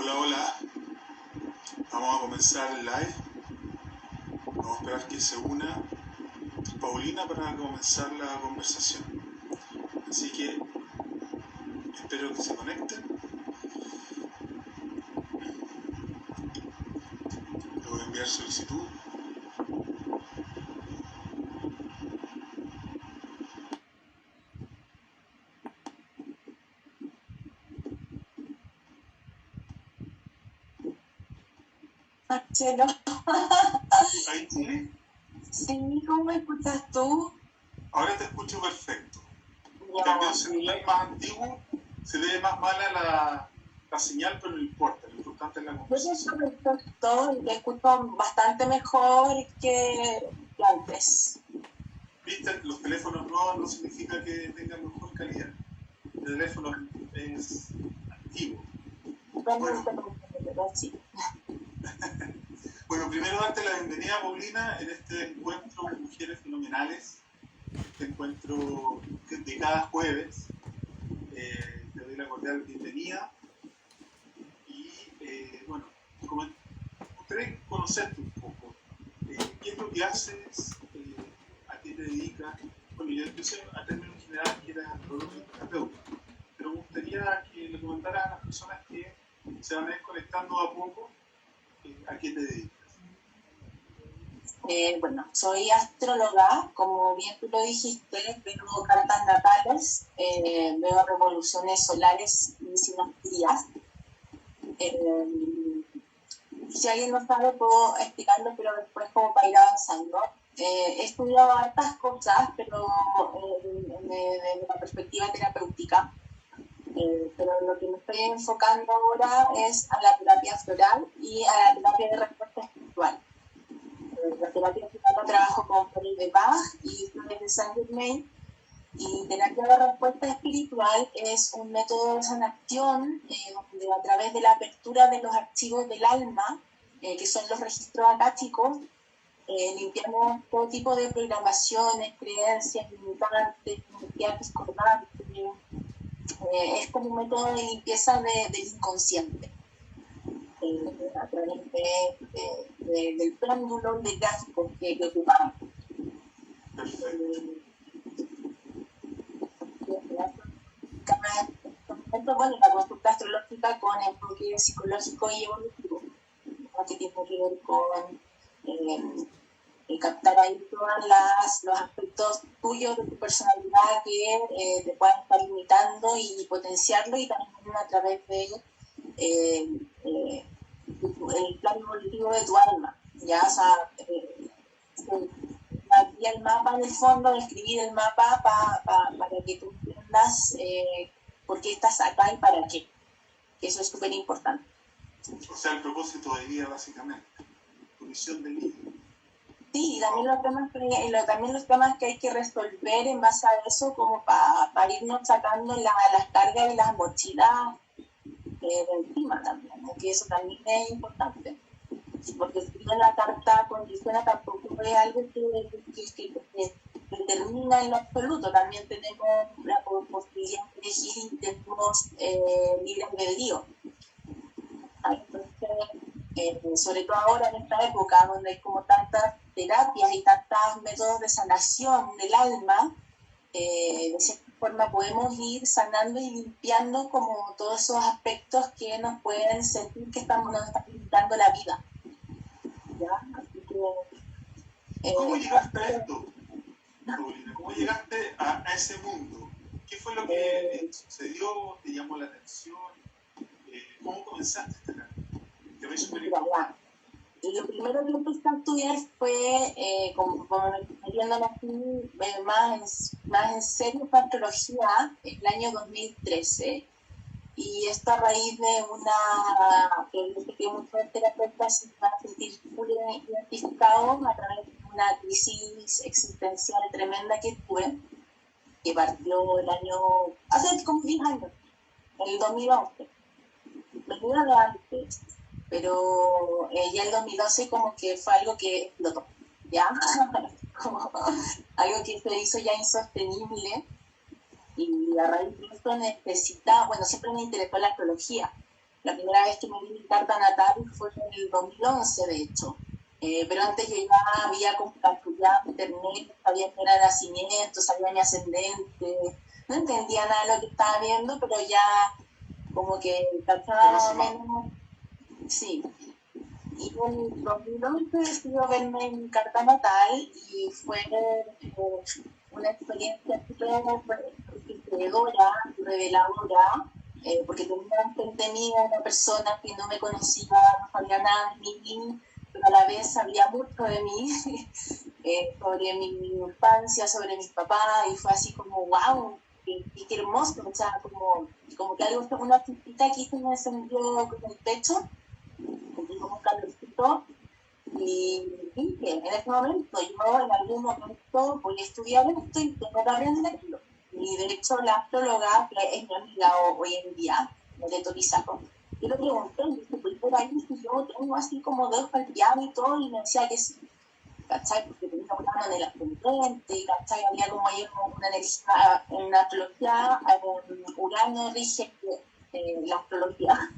Hola, hola. Vamos a comenzar el live. Vamos a esperar que se una Paulina para comenzar la conversación. Así que espero que se conecten. Le voy a enviar solicitud. Marcelo. Ahí tiene. Sí, ¿cómo me escuchas tú? Ahora te escucho perfecto. Ya, Cambié un celular más antiguo. Se ve más mala la señal, pero no importa. Lo importante es la yo te conversación. escucho perfecto y te escucho bastante mejor que antes. ¿Viste? Los teléfonos nuevos no significa que tengan mejor calidad. El teléfono es antiguo. Bueno. Pero sí. Bueno, primero darte la bienvenida, Paulina, en este encuentro de mujeres fenomenales, este encuentro de cada jueves. Te doy la cordial bienvenida y, bueno, me gustaría conocerte un poco. ¿Qué es lo que haces? ¿A qué te dedicas? Bueno, yo sé a términos generales que eres astrólogo y terapeuta, pero me gustaría que le comentaras a las personas que se van a ir conectando a poco a qué te dedicas. Bueno, soy astróloga, como bien tú lo dijiste, veo cartas natales, veo revoluciones solares y sinastrías. Si alguien no sabe, puedo explicarlo, pero después como para ir avanzando. He estudiado hartas cosas, pero desde la perspectiva terapéutica. Pero lo que me estoy enfocando ahora es a la terapia floral y a la terapia de respuesta espiritual. La terapia floral la trabajo con flores de Bach y flores de Saint Germain. Y terapia de respuesta espiritual es un método de sanación donde a través de la apertura de los archivos del alma, que son los registros akáshicos, limpiamos todo tipo de programaciones, creencias limitantes, energía discordante. Es como un método de limpieza del inconsciente. A través del péndulo de gráficos que ocupamos. Bueno, la consulta astrológica con enfoque psicológico y evolutivo, que tiene que ver con captar ahí todos los aspectos tuyos de tu personalidad que te puedan estar limitando y potenciarlo, y también a través de el plan evolutivo de tu alma, ya, o sea, aquí el mapa en el fondo, escribir el mapa para que tú entiendas por qué estás acá y para qué. Eso es súper importante. O sea, el propósito de vida, básicamente. Tu misión de vida. Sí, y también los temas que hay que resolver en base a eso, como para irnos sacando las cargas y las mochilas de encima también, ¿no? Que eso también es importante. Porque si bien la carta condiciona, tampoco es algo que determina en lo absoluto. También tenemos la posibilidad de elegir y tenemos libre albedrío. Entonces, sobre todo ahora en esta época donde hay como tantas terapias y tantos métodos de sanación del alma, de cierta forma podemos ir sanando y limpiando como todos esos aspectos que nos pueden sentir que nos están limitando la vida. ¿Ya? Así que, ¿Cómo llegaste a esto, Paulina? ¿Cómo llegaste a ese mundo? ¿Qué fue lo que sucedió? ¿Te llamó la atención? ¿Cómo comenzaste este camino? Que me súper importante. Lo primero que empecé a estudiar fue, como metiéndome así, más en serio, fue astrología en el año 2013. Y esto a raíz de que muchos terapeutas se van a sentir muy identificados a través de una crisis existencial tremenda que tuve, que partió hace como 10 años, en el 2011. Me de antes, pero ya el 2012 como que fue algo que explotó, ¿ya? Como algo que se hizo ya insostenible. Y a raíz de esto siempre me interesó la astrología. La primera vez que me di mi carta natal fue en el 2011, de hecho. Pero antes yo ya había como calculado en internet, sabía que era nacimiento, sabía mi ascendente, no entendía nada de lo que estaba viendo, pero ya como que cachaba más o menos, sí. Y en 2011 decidí verme en mi carta natal y fue una experiencia súper enriquecedora, reveladora, porque tenía frente mío una persona que no me conocía, no sabía nada de mí, pero a la vez sabía mucho de mí, sobre mi infancia, sobre mis papás, y fue así como, wow, qué hermoso, o sea, como que algo, una chispita aquí se me encendió con el pecho, sentí como un calorcito, y dije, en ese momento, yo en algún momento voy a estudiar esto y tengo que aprenderlo. Y de hecho la astróloga, que es mi amiga hoy en día, Loreto Pizarro, yo le pregunté, y dije, pues por ahí si yo tengo así como dedos para el piano y todo, y me decía que sí, ¿cachai? Porque tenía un plano en el ascendente, ¿cachai? Había como ahí una energía, en la astrología, Urano rige la astrología.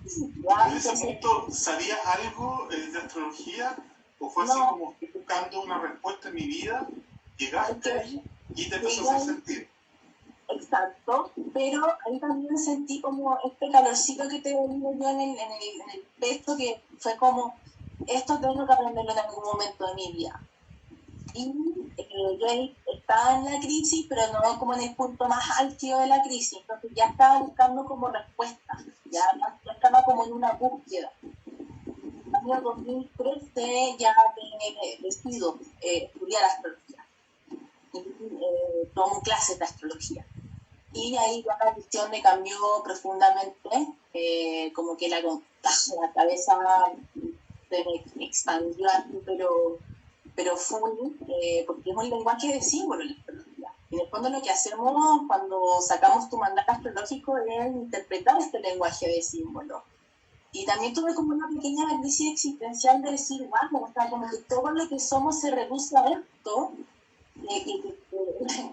¿Ya? ¿En ese momento sabías algo de astrología? ¿O fue así como estoy buscando una respuesta en mi vida? ¿Llegaste ahí y te empezó a hacer sentido? Exacto, pero ahí también sentí como este calorcito que te digo yo en el pecho, que fue como, esto tengo que aprenderlo en algún momento de mi vida. Y yo ahí estaba en la crisis, pero no como en el punto más álgido de la crisis, entonces ya estaba buscando como respuesta, ya estaba como en una búsqueda. En el año 2013 ya decido estudiar astrología, y tomo clases de astrología. Y ahí ya la visión me cambió profundamente, como que la cabeza se me expandió así, pero full, porque es un lenguaje de símbolos la astrología. Y en el fondo lo que hacemos cuando sacamos tu mandato astrológico es interpretar este lenguaje de símbolos. Y también tuve como una pequeña crisis existencial de decir, wow, o sea, como que todo lo que somos se reduce a esto,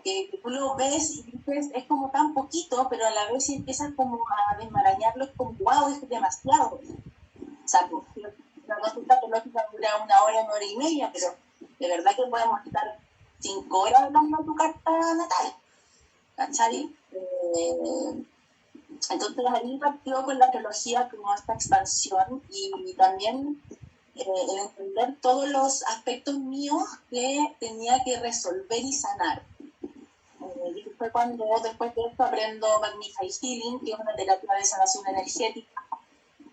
que tú lo ves y dices, es como tan poquito, pero a la vez si empiezas como a desmarañarlo, es como, wow, es demasiado. O sea, pues, una consulta astrológica dura 1 hora y media, pero de verdad que podemos estar 5 horas hablando de tu carta natal, ¿cachai? Entonces ahí partió con la astrología como esta expansión y también el entender todos los aspectos míos que tenía que resolver y sanar. Y fue cuando después de esto aprendo Magnify Healing, que es una terapia de sanación energética,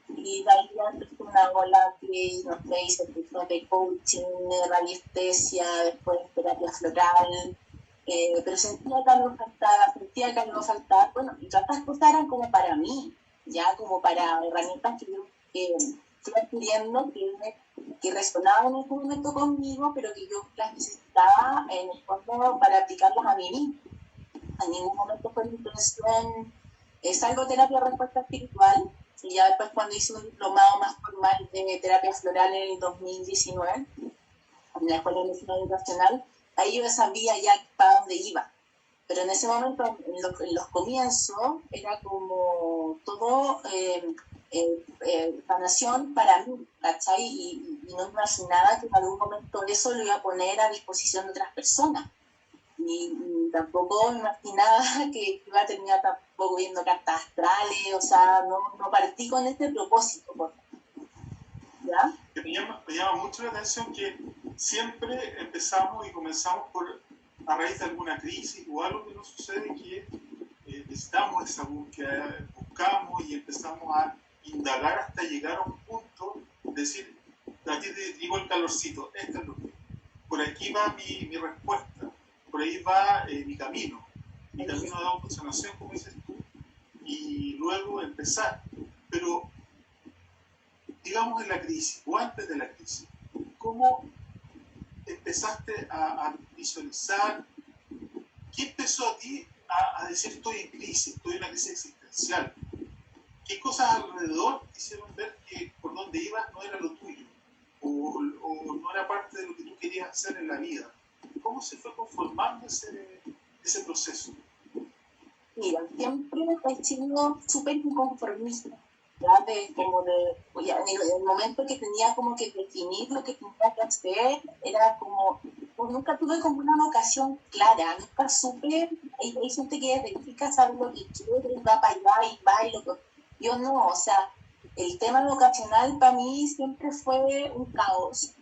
y de ahí ya empezó una ola que, no sé, hice cursos de coaching, radiestesia, después terapia floral, pero sentía que algo faltaba, bueno, y todas estas cosas eran como para mí, ya como para herramientas que yo fui adquiriendo, que resonaban en ese momento conmigo, pero que yo las necesitaba en el fondo para aplicarlas a mí misma. En ningún momento fue mi intención, salvo terapia de respuesta espiritual, y ya después cuando hice un diplomado más formal de terapia floral en el 2019, en la Escuela de Medicina Educacional, ahí yo sabía ya para dónde iba. Pero en ese momento, en los comienzos, era como todo sanación para mí, ¿cachai? Y no imaginaba que en algún momento eso lo iba a poner a disposición de otras personas. Y tampoco me imaginaba que iba a terminar tampoco viendo cartas astrales, o sea, no partí con este propósito. ¿Ya? Me llama mucho la atención que siempre empezamos y comenzamos a raíz de alguna crisis o algo que nos sucede, que necesitamos esa búsqueda, buscamos y empezamos a indagar hasta llegar a un punto de decir, a ti te digo el calorcito, esto es lo que, por aquí va mi respuesta, por ahí va mi camino de autosanación, como dices tú, y luego empezar. Pero digamos en la crisis o antes de la crisis, ¿cómo empezaste a visualizar? ¿Qué empezó a ti a decir estoy en crisis, estoy en una crisis existencial? ¿Qué cosas alrededor te hicieron ver que por donde ibas no era lo tuyo o no era parte de lo que tú querías hacer en la vida? ¿Cómo se fue conformando ese proceso? Sí, mira, siempre he sido súper inconformista, ¿ya? Ya, en el momento que tenía como que definir lo que tenía que hacer, era como, pues nunca tuve como una vocación clara, nunca supe, hay gente que desde chica sabe lo que quiere, y va para allá y va y lo que... Yo no, o sea, el tema vocacional para mí siempre fue un caos,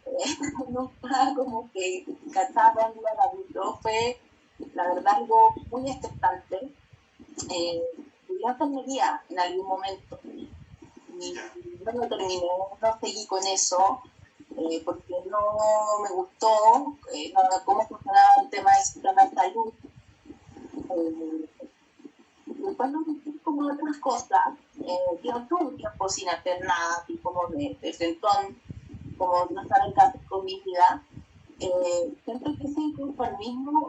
nunca como que cachaba, no fue, la verdad, algo muy estresante. Estudié enfermería en algún momento y no lo terminé, no seguí con eso porque no me gustó cómo funcionaba el tema del sistema de salud. Después me metí como otras cosas, yo tuve un tiempo sin hacer nada, así como de frentón, como no saber qué hacer con mi vida. Siento que ese inconformismo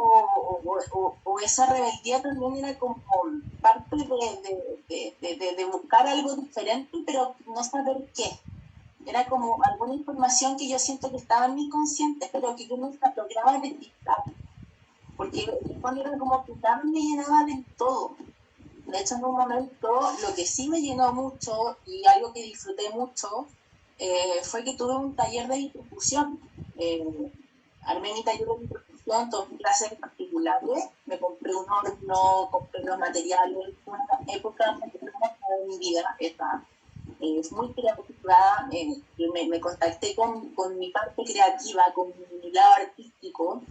o esa rebeldía también era como parte de buscar algo diferente, pero no saber qué. Era como alguna información que yo siento que estaba en mi consciente, pero que yo nunca lograba detectar. Porque cuando era como que también me llenaba de todo. De hecho, en un momento, lo que sí me llenó mucho y algo que disfruté mucho fue que tuve un taller de distribución. Armé mi taller de distribución, tomé clases particulares, me compré un horno, compré los materiales, fue una época muy hermosa de mi vida, esta. Es muy creativa, me contacté con mi parte creativa, con mi lado artístico,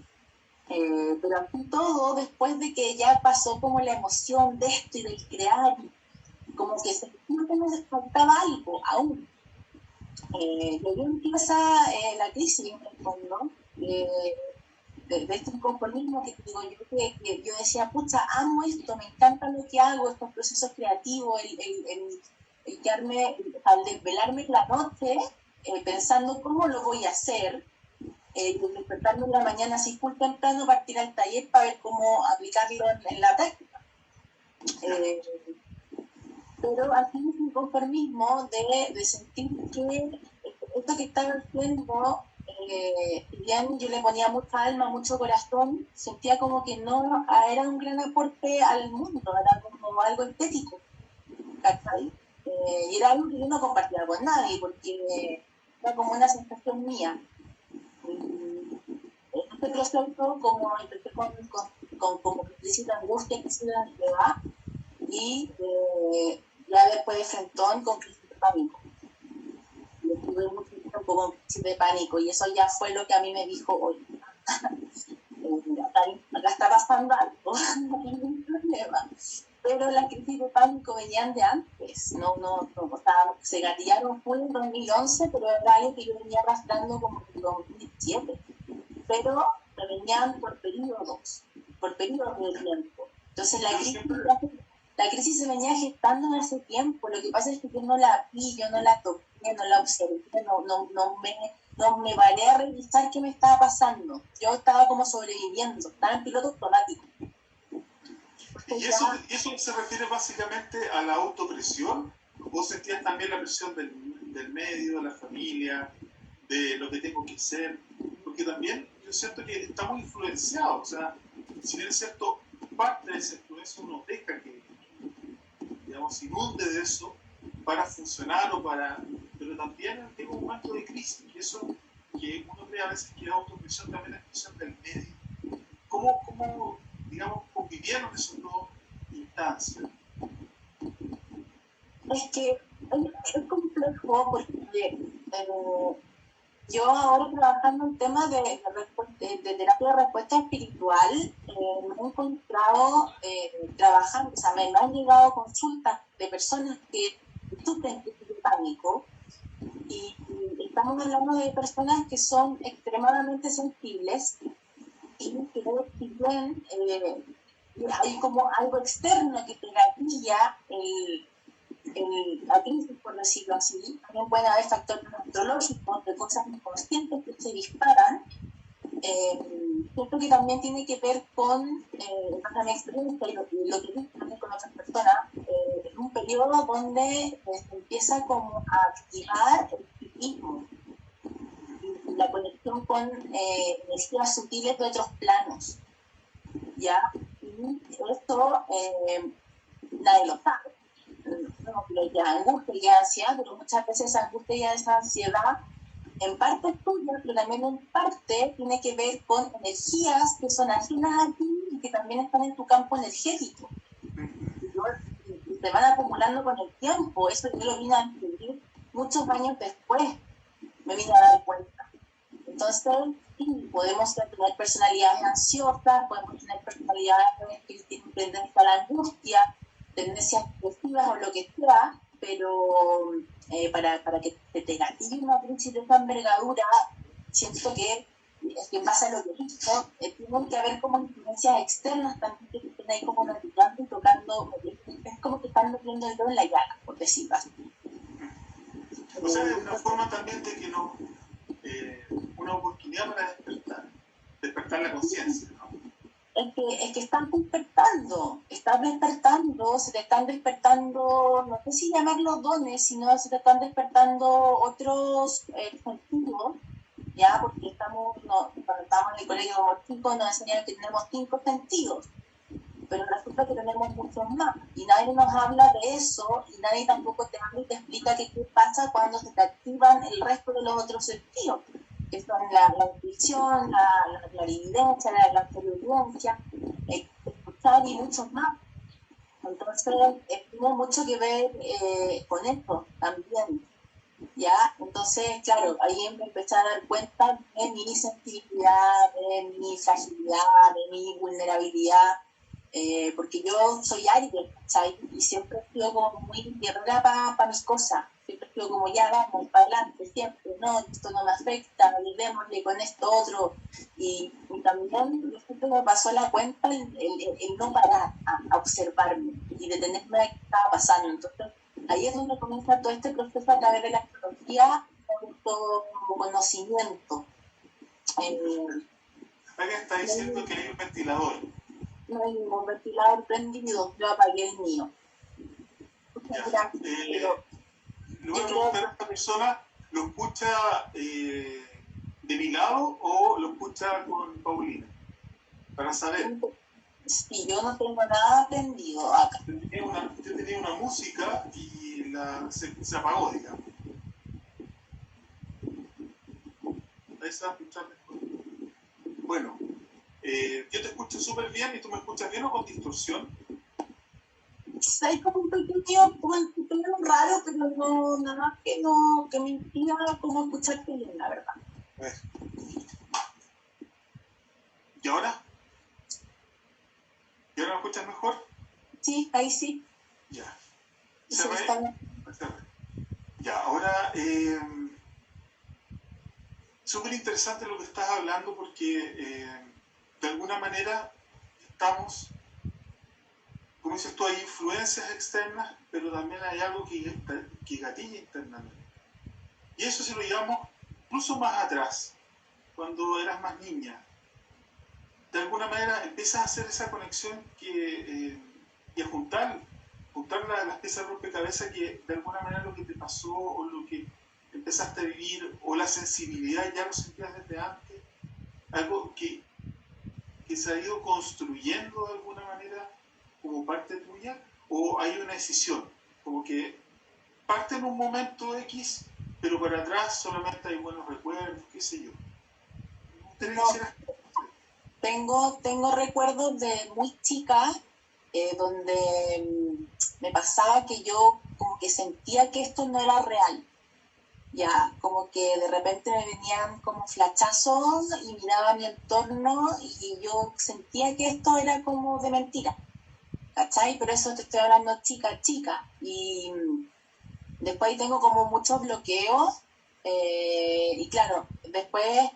pero así todo, después de que ya pasó como la emoción de esto y del crear, como que sentía que me faltaba algo aún. Y ahí empieza la crisis en el fondo, de este inconformismo que digo yo, que yo decía, pucha, amo esto, me encanta lo que hago, estos procesos creativos, el quedarme, al desvelarme en la noche, pensando cómo lo voy a hacer, despertarme en la mañana así full temprano, partir al taller para ver cómo aplicarlo en la práctica. Pero así es un conformismo de sentir que esto que estaba haciendo, si bien yo le ponía mucha alma, mucho corazón, sentía como que no era un gran aporte al mundo, era como algo estético, ¿cachai? Y era algo que yo no compartía con nadie, porque era como una sensación mía. Este proceso, como empecé con crisis de angustia, crisis de ansiedad, y ya después de frentón con crisis de pánico. Yo tuve mucho tiempo con crisis de pánico y eso ya fue lo que a mí me dijo hoy. Acá está pasando algo, no hay ningún problema. Pero las crisis de pánico venían de antes, o sea, se gatillaron fue en 2011, pero era algo que yo venía arrastrando como en 2017. Pero me venían por periodos de tiempo. Entonces la crisis se venía gestando en ese tiempo. Lo que pasa es que yo no la vi, yo no la toqué, no la observé, no me paré a revisar qué me estaba pasando. Yo estaba como sobreviviendo, estaba en piloto automático. ¿Y eso se refiere básicamente a la autopresión? ¿O sentías también la presión del medio, de la familia, de lo que tengo que hacer? Porque también yo siento que estamos influenciados, o sea, si bien es cierto, parte de esa influencia uno deja que, digamos, inunde de eso para funcionar pero también tengo un momento de crisis, y eso que uno cree a veces que la autopresión también es presión del medio. ¿Cómo digamos, convivieron esas dos instancias? Es que es complejo porque yo ahora trabajando en temas de terapia de respuesta espiritual, me he encontrado trabajando, o sea, me han llegado consultas de personas que sufren de pánico y estamos hablando de personas que son extremadamente sensibles y que si bien hay como algo externo que te gatilla la crisis, por decirlo así, también pueden haber factores astrológicos de cosas inconscientes que se disparan. Siento que también tiene que ver con mi experiencia y lo que vi también con otras personas, en un periodo donde se empieza como a activar el psiquismo y la conexión con energías sutiles de otros planos, ¿ya? Y esto nadie lo sabe. No, pero ya angustia y ya ansiedad, pero muchas veces esa angustia y esa ansiedad en parte es tuya, pero también en parte tiene que ver con energías que son ajenas a ti y que también están en tu campo energético. Y te van acumulando con el tiempo. Eso yo lo vine a entender muchos años después, me vine a dar cuenta. Entonces, sí, podemos tener personalidades ansiosas, podemos tener personalidades que tienen tendencia a la angustia, tendencias expresivas o lo que sea, pero para que te gatille una crisis de esa envergadura, siento que es que pasa lo que he dicho, tienen que haber como influencias externas también que estén ahí como navegando y tocando, es como que están metiendo el dedo en la llaga, por decirlo así. O sea, es una forma también de que no, una oportunidad para despertar la conciencia, ¿no? Es que están despertando, se te están despertando, no sé si llamarlos dones, sino se te están despertando otros sentidos, ya, porque cuando estábamos en el colegio como chicos nos enseñaron que tenemos 5 sentidos, pero resulta que tenemos muchos más, y nadie nos habla de eso, y nadie tampoco te habla y te explica qué pasa cuando se te activan el resto de los otros sentidos, que son la intuición, la clarividencia, la clarividencia, escuchar y muchos más. Entonces, tiene mucho que ver con esto también, ¿ya? Entonces, claro, ahí me empecé a dar cuenta de mi sensibilidad, de mi fragilidad, de mi vulnerabilidad, porque yo soy Aries, ¿sabes? Y siempre he sido como muy guerrera para mis cosas. Siempre he sido como, ya vamos, para adelante, siempre, no, esto no me afecta, olvidémosle con esto otro. Y también siempre me pasó la cuenta el no parar a observarme y detenerme a qué estaba pasando. Entonces, ahí es donde comienza todo este proceso a través de la astrología, autoconocimiento. Alguien está diciendo que hay un ventilador. No hay ningún ventilador prendido, yo apagué el mío. Ya. Le voy a preguntar a esta persona, ¿lo escucha de mi lado o lo escucha con Paulina? Para saber. Sí, yo no tengo nada prendido acá. Usted tenía una música y se apagó, digamos. Ahí se va a escuchar mejor. Bueno, yo te escucho súper bien y tú me escuchas bien o con distorsión. Hay como un pequeño raro, pero no, nada más que me impida como escucharte bien, la verdad. ¿Y ahora? ¿Y ahora me escuchas mejor? Sí, ahí sí. Ya. Sí, está bien. Ya, ahora, súper interesante lo que estás hablando porque de alguna manera estamos, como dices tú, hay influencias externas, pero también hay algo que gatilla internamente. Y eso si lo llevamos incluso más atrás, cuando eras más niña. De alguna manera empiezas a hacer esa conexión y a juntar las piezas de rompecabezas que de alguna manera lo que te pasó o lo que empezaste a vivir o la sensibilidad ya lo sentías desde antes, algo que se ha ido construyendo de alguna manera como parte tuya, o hay una decisión, como que parte en un momento X, pero para atrás solamente hay buenos recuerdos, qué sé yo. Tengo recuerdos de muy chica donde me pasaba que yo como que sentía que esto no era real. Ya, como que de repente me venían como flachazos y miraba mi entorno y yo sentía que esto era como de mentira, ¿cachai? Pero eso te estoy hablando chica. Y después tengo como muchos bloqueos y claro, después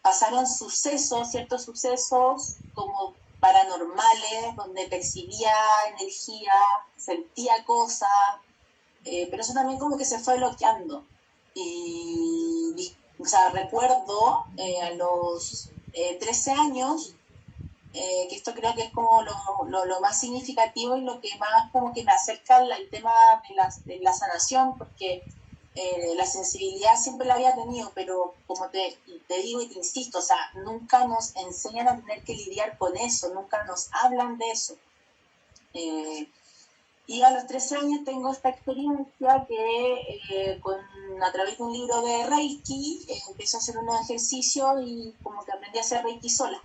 pasaron ciertos sucesos como paranormales, donde percibía energía, sentía cosas, pero eso también como que se fue bloqueando. O sea, recuerdo a los 13 años, que esto creo que es como lo más significativo y lo que más como que me acerca al tema de la sanación, porque la sensibilidad siempre la había tenido, pero como te digo y te insisto, o sea, nunca nos enseñan a tener que lidiar con eso, nunca nos hablan de eso. Y a los 13 años tengo esta experiencia que a través de un libro de Reiki empiezo a hacer unos ejercicios y como que aprendí a hacer Reiki sola.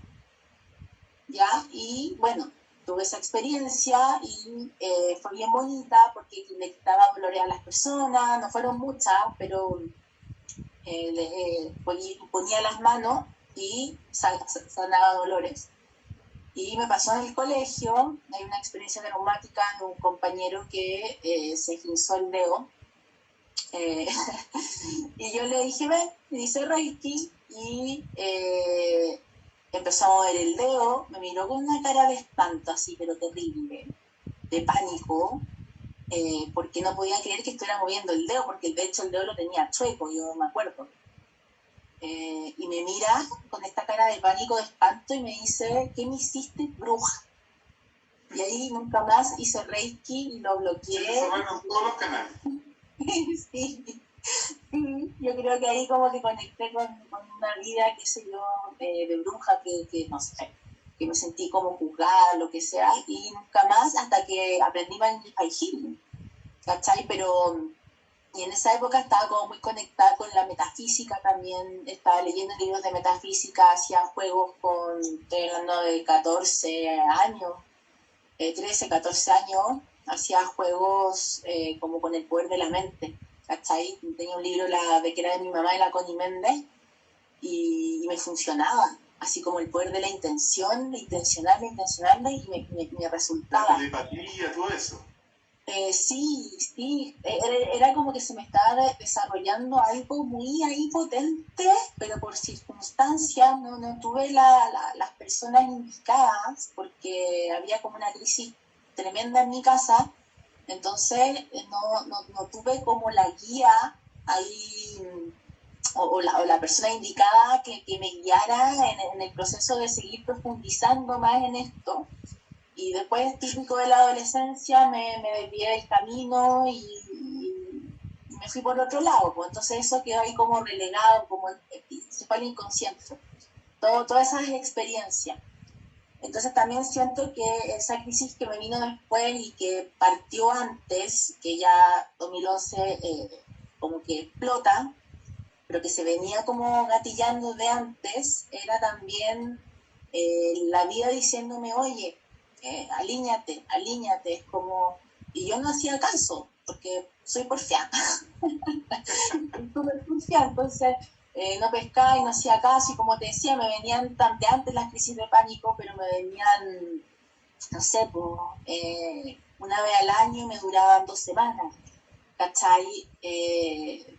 ¿Ya? Y bueno, tuve esa experiencia y fue bien bonita porque le quitaba dolores a las personas, no fueron muchas, pero ponía las manos y sanaba dolores. Y me pasó en el colegio, hay una experiencia traumática de un compañero que se esguinzó el dedo. Y yo le dije, ven, me dice Reiki, y empezó a mover el dedo, me miró con una cara de espanto, así, pero terrible, de pánico, porque no podía creer que estuviera moviendo el dedo, porque de hecho el dedo lo tenía chueco, yo me acuerdo. Y me mira con esta cara de pánico, de espanto, y me dice, ¿qué me hiciste, bruja? Y ahí nunca más hice Reiki y lo bloqueé. Se cerraron todos los canales. Sí, sí, yo creo que ahí como que conecté con una vida, qué sé yo, de bruja, que no sé, que me sentí como juzgada, lo que sea, y nunca más hasta que aprendí Magnify Healing, ¿cachai? Pero... Y en esa época estaba como muy conectada con la metafísica también, estaba leyendo libros de metafísica, hacía juegos estoy hablando de 14 años, 13, 14 años, hacía juegos como con el poder de la mente, ¿cachai? Tenía un libro que era de mi mamá, de la Connie Méndez, y me funcionaba, así como el poder de la intención, intencionarla, y me resultaba. La telepatía, todo eso. Sí, era como que se me estaba desarrollando algo muy ahí potente, pero por circunstancias no tuve las personas indicadas, porque había como una crisis tremenda en mi casa, entonces no tuve como la guía ahí, o la persona indicada que me guiara en el proceso de seguir profundizando más en esto. Y después, típico de la adolescencia, me desvié del camino y me fui por otro lado. Pues. Entonces eso quedó ahí como relegado, como se fue al inconsciente. Todas esas experiencias. Entonces también siento que esa crisis que me vino después y que partió antes, que ya 2011 como que explota, pero que se venía como gatillando de antes, era también la vida diciéndome, oye, alíñate, es como... Y yo no hacía caso, porque soy porfiada. Súper porfiada, entonces no pescaba y no hacía caso, y como te decía, me venían tanteantes las crisis de pánico, pero me venían, no sé, una vez al año y me duraban 2 semanas, ¿cachai?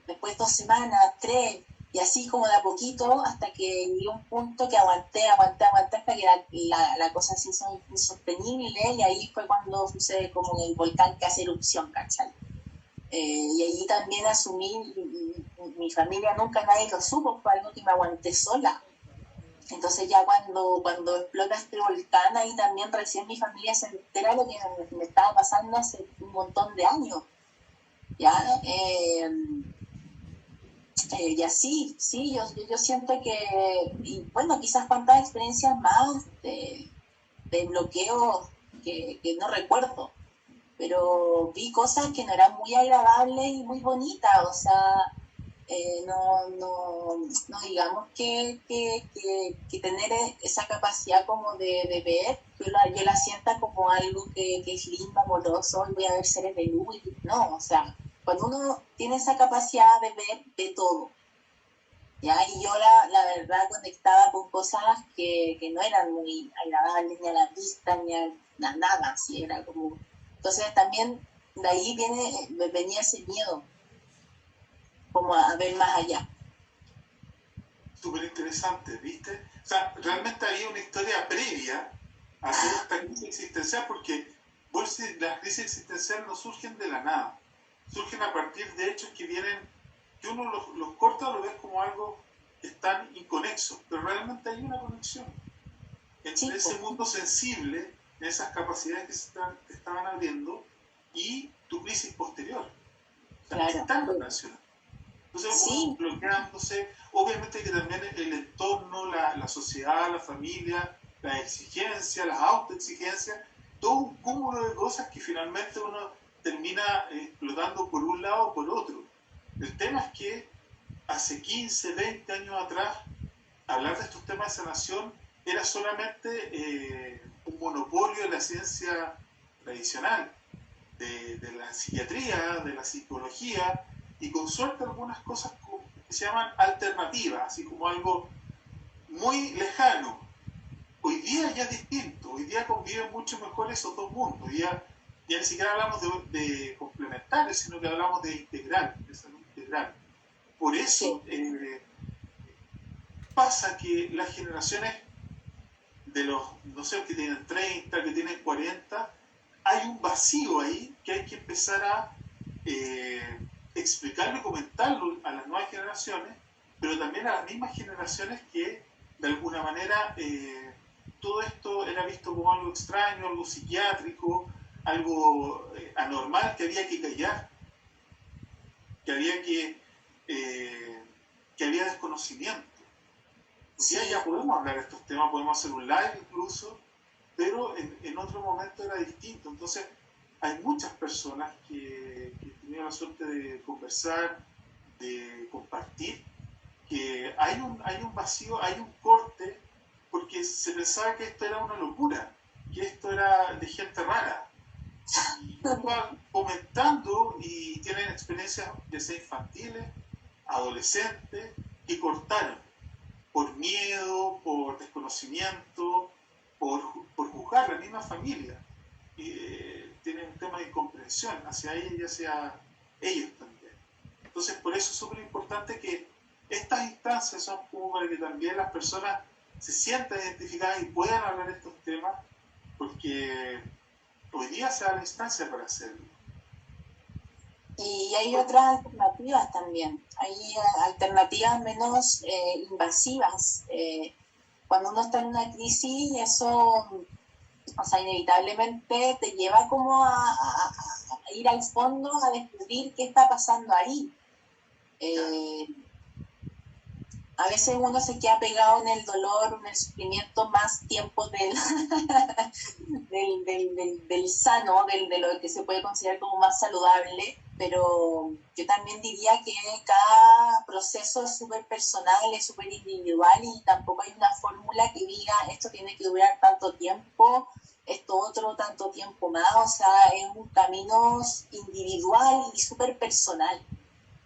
Después 2 semanas, 3, y así como de a poquito, hasta que llegué a un punto que aguanté hasta que la cosa se hizo insostenible, y ahí fue cuando sucede como el volcán que hace erupción, ¿cachai? Y allí también asumí, mi familia nunca nadie lo supo, fue algo que me aguanté sola. Entonces ya cuando explota este volcán, ahí también recién mi familia se entera de lo que me estaba pasando hace un montón de años. ¿Ya? Y así, sí, yo siento que, y bueno, quizás cuántas experiencias más de bloqueo que no recuerdo, pero vi cosas que no eran muy agradables y muy bonitas, o sea, no digamos que tener esa capacidad como de ver, yo la sienta como algo que es lindo, amoroso, y voy a ver seres de luz, no, o sea, cuando uno tiene esa capacidad de ver de todo, ¿ya? Y yo la verdad conectaba con cosas que no eran muy agradables ni a la vista, ni a nada, así era como... Entonces también de ahí venía ese miedo, como a ver más allá. Súper interesante, ¿viste? O sea, realmente había una historia previa a toda esta crisis existencial, porque las crisis existenciales no surgen de la nada, surgen a partir de hechos que vienen, que uno los corta, lo ves como algo que están inconexos, pero realmente hay una conexión entre ese mundo sensible, esas capacidades que se estaban abriendo, y tu crisis posterior. O sea, Claro. están relacionadas. Entonces, uno bloqueándose, obviamente que también el entorno, la sociedad, la familia, las exigencias, las autoexigencias, todo un cúmulo de cosas que finalmente uno termina explotando por un lado o por otro. El tema es que hace 15, 20 años atrás, hablar de estos temas de sanación era solamente un monopolio de la ciencia tradicional, de la psiquiatría, de la psicología, y con suerte algunas cosas que se llaman alternativas, así como algo muy lejano. Hoy día ya es distinto, hoy día conviven mucho mejor esos dos mundos. Hoy día ya ni siquiera hablamos de complementarios, sino que hablamos de integral, de salud integral. Por eso pasa que las generaciones de los, no sé, que tienen 30, que tienen 40, hay un vacío ahí que hay que empezar a explicarlo y comentarlo a las nuevas generaciones, pero también a las mismas generaciones que de alguna manera todo esto era visto como algo extraño, algo psiquiátrico, algo anormal que había que callar, que había desconocimiento. Hoy día ya podemos hablar de estos temas, podemos hacer un live incluso, pero en otro momento era distinto. Entonces, hay muchas personas que he tenido la suerte de conversar, de compartir, que hay un vacío, hay un corte, porque se pensaba que esto era una locura, que esto era de gente rara. Y van comentando y tienen experiencias ya sea infantiles, adolescentes, que cortaron por miedo, por desconocimiento, por juzgar la misma familia. Tienen un tema de incomprensión hacia ella y hacia ellos también. Entonces, por eso es súper importante que estas instancias son como para que también las personas se sientan identificadas y puedan hablar de estos temas, porque hoy día se da la instancia para hacerlo. Y hay otras alternativas también, hay alternativas menos invasivas. Cuando uno está en una crisis, eso, o sea, inevitablemente te lleva como a ir al fondo, a descubrir qué está pasando ahí. A veces uno se queda pegado en el dolor, en el sufrimiento más tiempo del sano, de lo que se puede considerar como más saludable, pero yo también diría que cada proceso es súper personal, es súper individual y tampoco hay una fórmula que diga esto tiene que durar tanto tiempo, esto otro tanto tiempo más, o sea, es un camino individual y súper personal.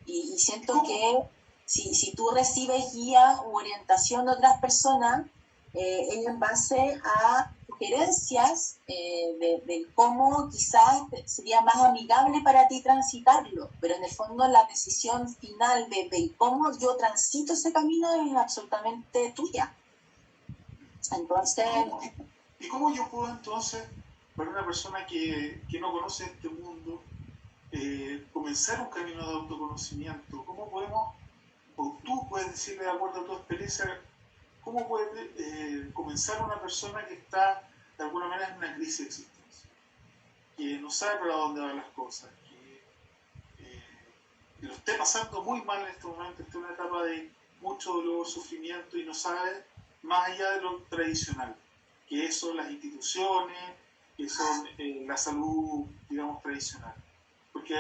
Y siento que si tú recibes guía u orientación de otras personas, ello en base a sugerencias de cómo quizás sería más amigable para ti transitarlo, pero en el fondo la decisión final de cómo yo transito ese camino es absolutamente tuya. Entonces... ¿Y cómo yo puedo entonces, para una persona que no conoce este mundo, comenzar un camino de autoconocimiento? ¿Cómo podemos, o tú puedes decirle de acuerdo a tu experiencia, cómo puede comenzar una persona que está de alguna manera en una crisis de existencia, que no sabe para dónde van las cosas, que lo esté pasando muy mal en este momento, está en una etapa de mucho dolor, sufrimiento y no sabe más allá de lo tradicional, que son las instituciones, que son la salud, digamos, tradicional? Porque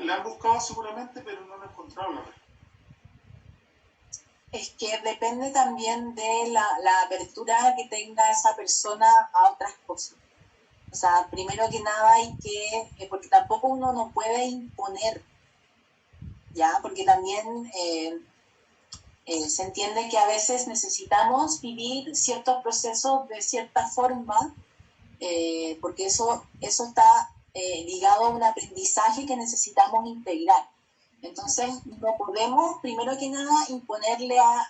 la han buscado seguramente, pero no han encontrado la respuesta. Es que depende también de la apertura que tenga esa persona a otras cosas. O sea, primero que nada hay que, porque tampoco uno no puede imponer, ¿ya? Porque también se entiende que a veces necesitamos vivir ciertos procesos de cierta forma, porque eso está ligado a un aprendizaje que necesitamos integrar. Entonces, no podemos, primero que nada, imponerle a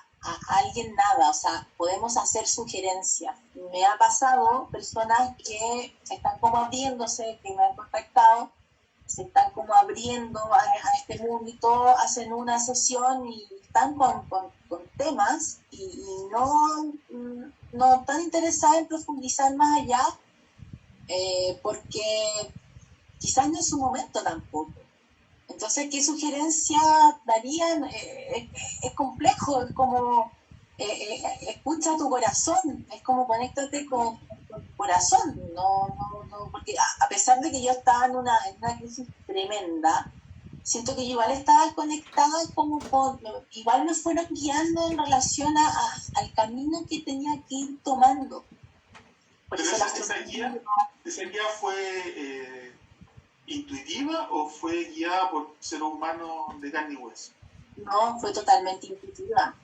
alguien nada, o sea, podemos hacer sugerencias. Me ha pasado personas que están como abriéndose, que me han contactado, se están como abriendo a este mundo y todo, hacen una sesión y están con temas y no están interesadas en profundizar más allá, porque quizás no es su momento tampoco. Entonces, ¿qué sugerencia darían? Es complejo, es como escucha tu corazón, es como conéctate con tu corazón, no porque a pesar de que yo estaba en una crisis tremenda, siento que yo igual estaba conectada como igual me fueron guiando en relación al camino que tenía que ir tomando. Por Pero eso esa guía fue intuitiva o fue guiada por seres humanos de carne y hueso? No, fue totalmente intuitiva.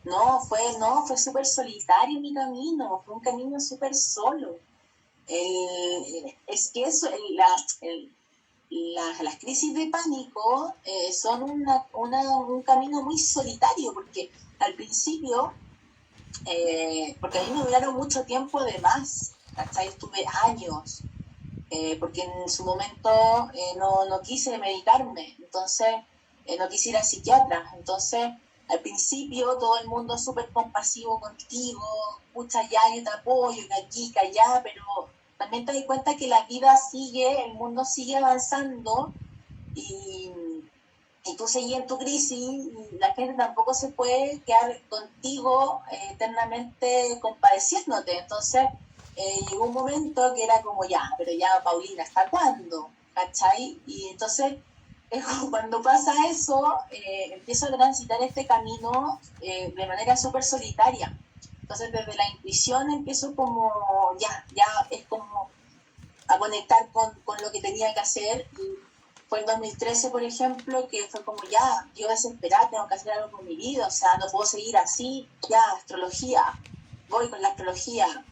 No, fue súper solitario mi camino, fue un camino súper solo. Es que eso, las crisis de pánico son un camino muy solitario, porque al principio, porque a mí me duraron mucho tiempo de más, ¿cachai? Estuve años, porque en su momento no quise medicarme, entonces no quise ir al psiquiatra, entonces al principio todo el mundo súper compasivo contigo, pucha ya, yo te apoyo, que aquí, que allá, pero también te das cuenta que la vida sigue, el mundo sigue avanzando y tú seguís en tu crisis y la gente tampoco se puede quedar contigo eternamente compadeciéndote. Entonces llegó un momento que era como ya, pero ya Paulina, ¿hasta cuándo? ¿Cachai? Y entonces cuando pasa eso, empiezo a transitar este camino de manera súper solitaria. Entonces desde la intuición empiezo como, ya es como a conectar con lo que tenía que hacer. Y fue el 2013, por ejemplo, que fue como ya, yo desesperada, tengo que hacer algo con mi vida, o sea, no puedo seguir así, ya, astrología, voy con la astrología.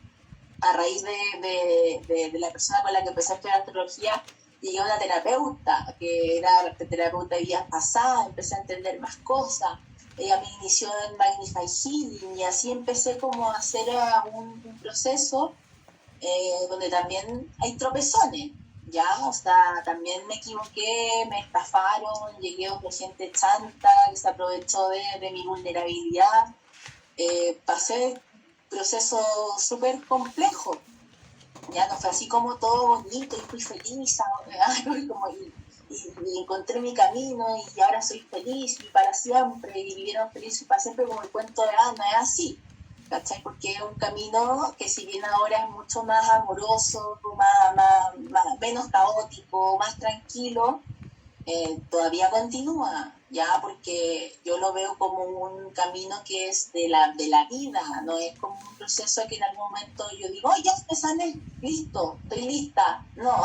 A raíz de la persona con la que empecé a estudiar astrología, llegué a una terapeuta, que era terapeuta de vidas pasadas, empecé a entender más cosas. Ella me inició en Magnify Healing y así empecé como a hacer un proceso donde también hay tropezones, ¿ya? O sea, también me equivoqué, me estafaron, llegué a gente chanta que se aprovechó de mi vulnerabilidad. Pasé proceso súper complejo, ya no fue así como todo bonito y fui feliz, y encontré mi camino y ahora soy feliz y para siempre y vivieron felices para siempre como el cuento de no es así, ¿cachai? Porque es un camino que si bien ahora es mucho más amoroso, menos caótico, más tranquilo, todavía continúa, ya, porque yo lo veo como un camino que es de la vida, no es como un proceso que en algún momento yo digo, oh, ya me sané, listo, estoy lista. No,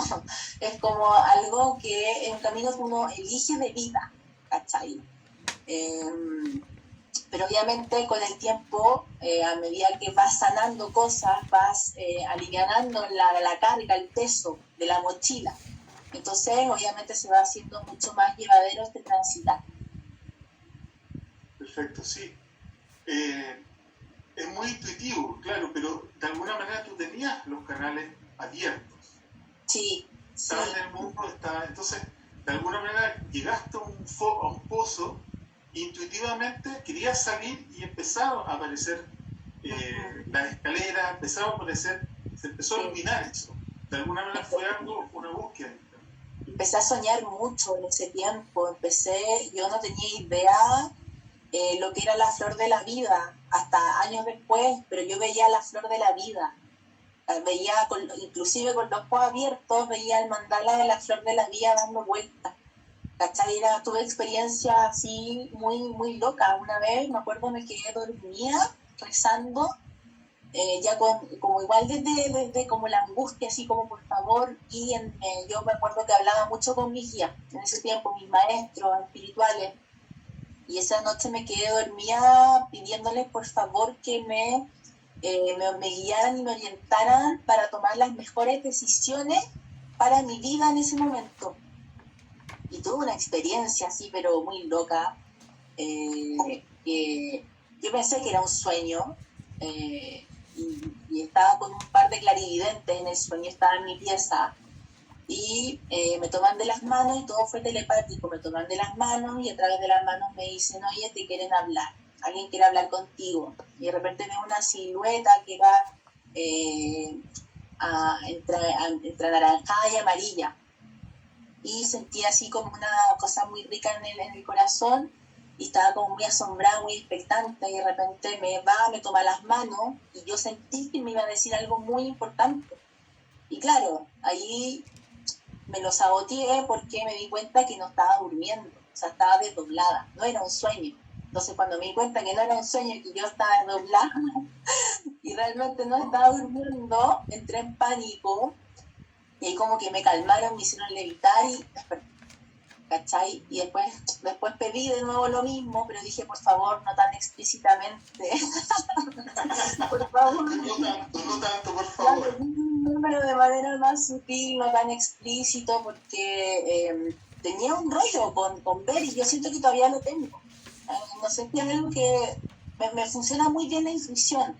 es como algo que es un camino que uno elige de vida, ¿cachai? Pero obviamente con el tiempo, a medida que vas sanando cosas, vas alivianando la carga, el peso de la mochila. Entonces, obviamente se va haciendo mucho más llevadero este transitar. Perfecto, sí. Es muy intuitivo, claro, pero de alguna manera tú tenías los canales abiertos. Sí. Estabas en el mundo, entonces, de alguna manera llegaste a un pozo, intuitivamente querías salir y empezaron a aparecer las escaleras, empezaron a aparecer, se empezó a iluminar eso. De alguna manera fue algo, una búsqueda. Empecé a soñar mucho en ese tiempo, yo no tenía idea lo que era la flor de la vida, hasta años después, pero yo veía la flor de la vida, veía inclusive con los ojos abiertos, veía el mandala de la flor de la vida dando vueltas, ¿cachai? Tuve experiencias así muy, muy locas. Una vez, me acuerdo, me quedé dormida rezando, ya como igual desde como la angustia, así como por favor, guíenme. Yo me acuerdo que hablaba mucho con mis guías, en ese tiempo, mis maestros espirituales, y esa noche me quedé dormida pidiéndoles por favor que me guiaran y me orientaran para tomar las mejores decisiones para mi vida en ese momento. Y tuve una experiencia así, pero muy loca, que yo pensé que era un sueño, y estaba con un par de clarividentes en el sueño, estaba en mi pieza, y me toman de las manos y todo fue telepático, me toman de las manos y a través de las manos me dicen, oye, te quieren hablar, alguien quiere hablar contigo, y de repente veo una silueta que va entre anaranjada y amarilla, y sentí así como una cosa muy rica en el corazón, y estaba como muy asombrada, muy expectante, y de repente me toma las manos, y yo sentí que me iba a decir algo muy importante. Y claro, ahí me lo saboteé porque me di cuenta que no estaba durmiendo, o sea, estaba desdoblada, no era un sueño. Entonces cuando me di cuenta que no era un sueño y que yo estaba desdoblada y realmente no estaba durmiendo, entré en pánico y ahí como que me calmaron, me hicieron levitar y desperté, ¿cachai? Y después pedí de nuevo lo mismo, pero dije, por favor, no tan explícitamente, por favor. No tanto, por Ya favor. pedí un número de manera más sutil, no tan explícito, porque tenía un rollo con ver y yo siento que todavía lo tengo. No sé, es algo que me funciona muy bien la intuición.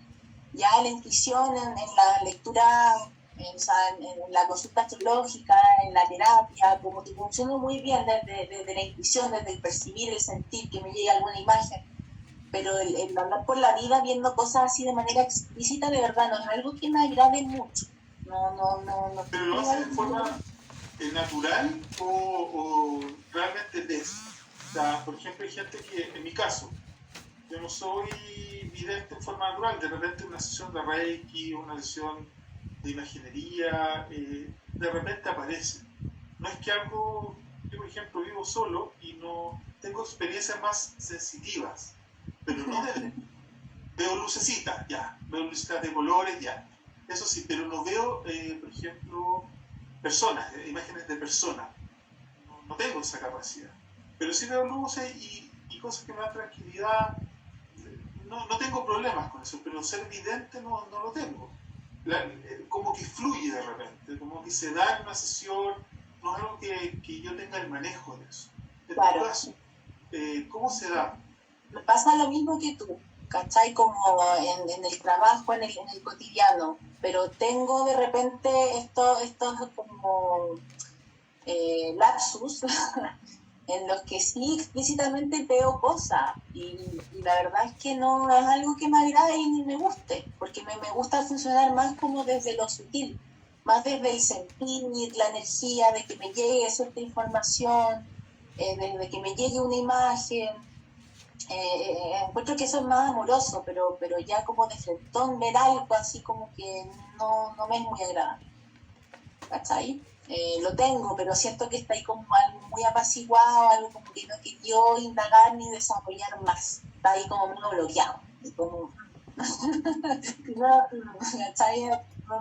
Ya la intuición en la lectura, o sea, en la consulta astrológica, en la terapia, como que funciona muy bien desde la intuición, desde el percibir, el sentir, que me llegue alguna imagen. Pero el andar por la vida viendo cosas así de manera explícita, de verdad, no es algo que me agrade mucho. No. ¿Pero lo haces de forma natural o realmente o sea, por ejemplo, hay gente que, en mi caso, yo no soy vidente en forma natural, de repente una sesión de Reiki, una sesión de imaginería, de repente aparece. No es que algo, yo por ejemplo vivo solo y no tengo experiencias más sensitivas, pero no de, veo lucecitas, ya, veo lucecitas de colores, ya, eso sí, pero no veo, por ejemplo, personas, imágenes de personas, no tengo esa capacidad, pero sí veo luces y cosas que me dan tranquilidad, no tengo problemas con eso, pero ser vidente no lo tengo. Como que fluye de repente, como que se da en una sesión, no es algo que yo tenga el manejo de eso. En Claro. tu caso, ¿cómo se da? Me pasa lo mismo que tú, ¿cachai? Como en el trabajo, en el cotidiano, pero tengo de repente estos como lapsus en los que sí explícitamente veo cosas y la verdad es que no es algo que me agrade y ni me guste, porque me gusta funcionar más como desde lo sutil, más desde el sentir, la energía, de que me llegue cierta información, desde que me llegue una imagen. Encuentro que eso es más amoroso, pero ya como de frentón ver algo así como que no me es muy agradable, ¿cachai? Lo tengo, pero siento que está ahí como algo muy apaciguado, algo como que no querió indagar ni desarrollar más, está ahí como medio bloqueado, y como, ¿cachai?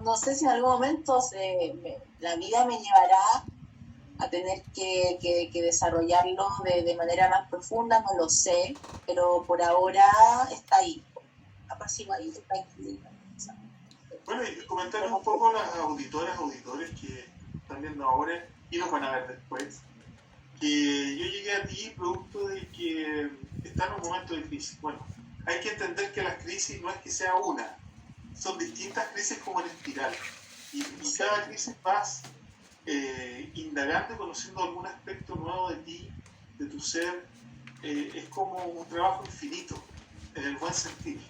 No sé si en algún momento la vida me llevará a tener que desarrollarlo de manera más profunda, no lo sé, pero por ahora está ahí, apaciguadito, tranquilo. Bueno, y comentarles un poco a las auditoras, auditores que están viendo ahora y nos van a ver después, que yo llegué a ti producto de que está en un momento de crisis. Bueno, hay que entender que las crisis no es que sea una, son distintas crisis como en espiral. Y cada crisis vas indagando y conociendo algún aspecto nuevo de ti, de tu ser. Es como un trabajo infinito, en el buen sentido.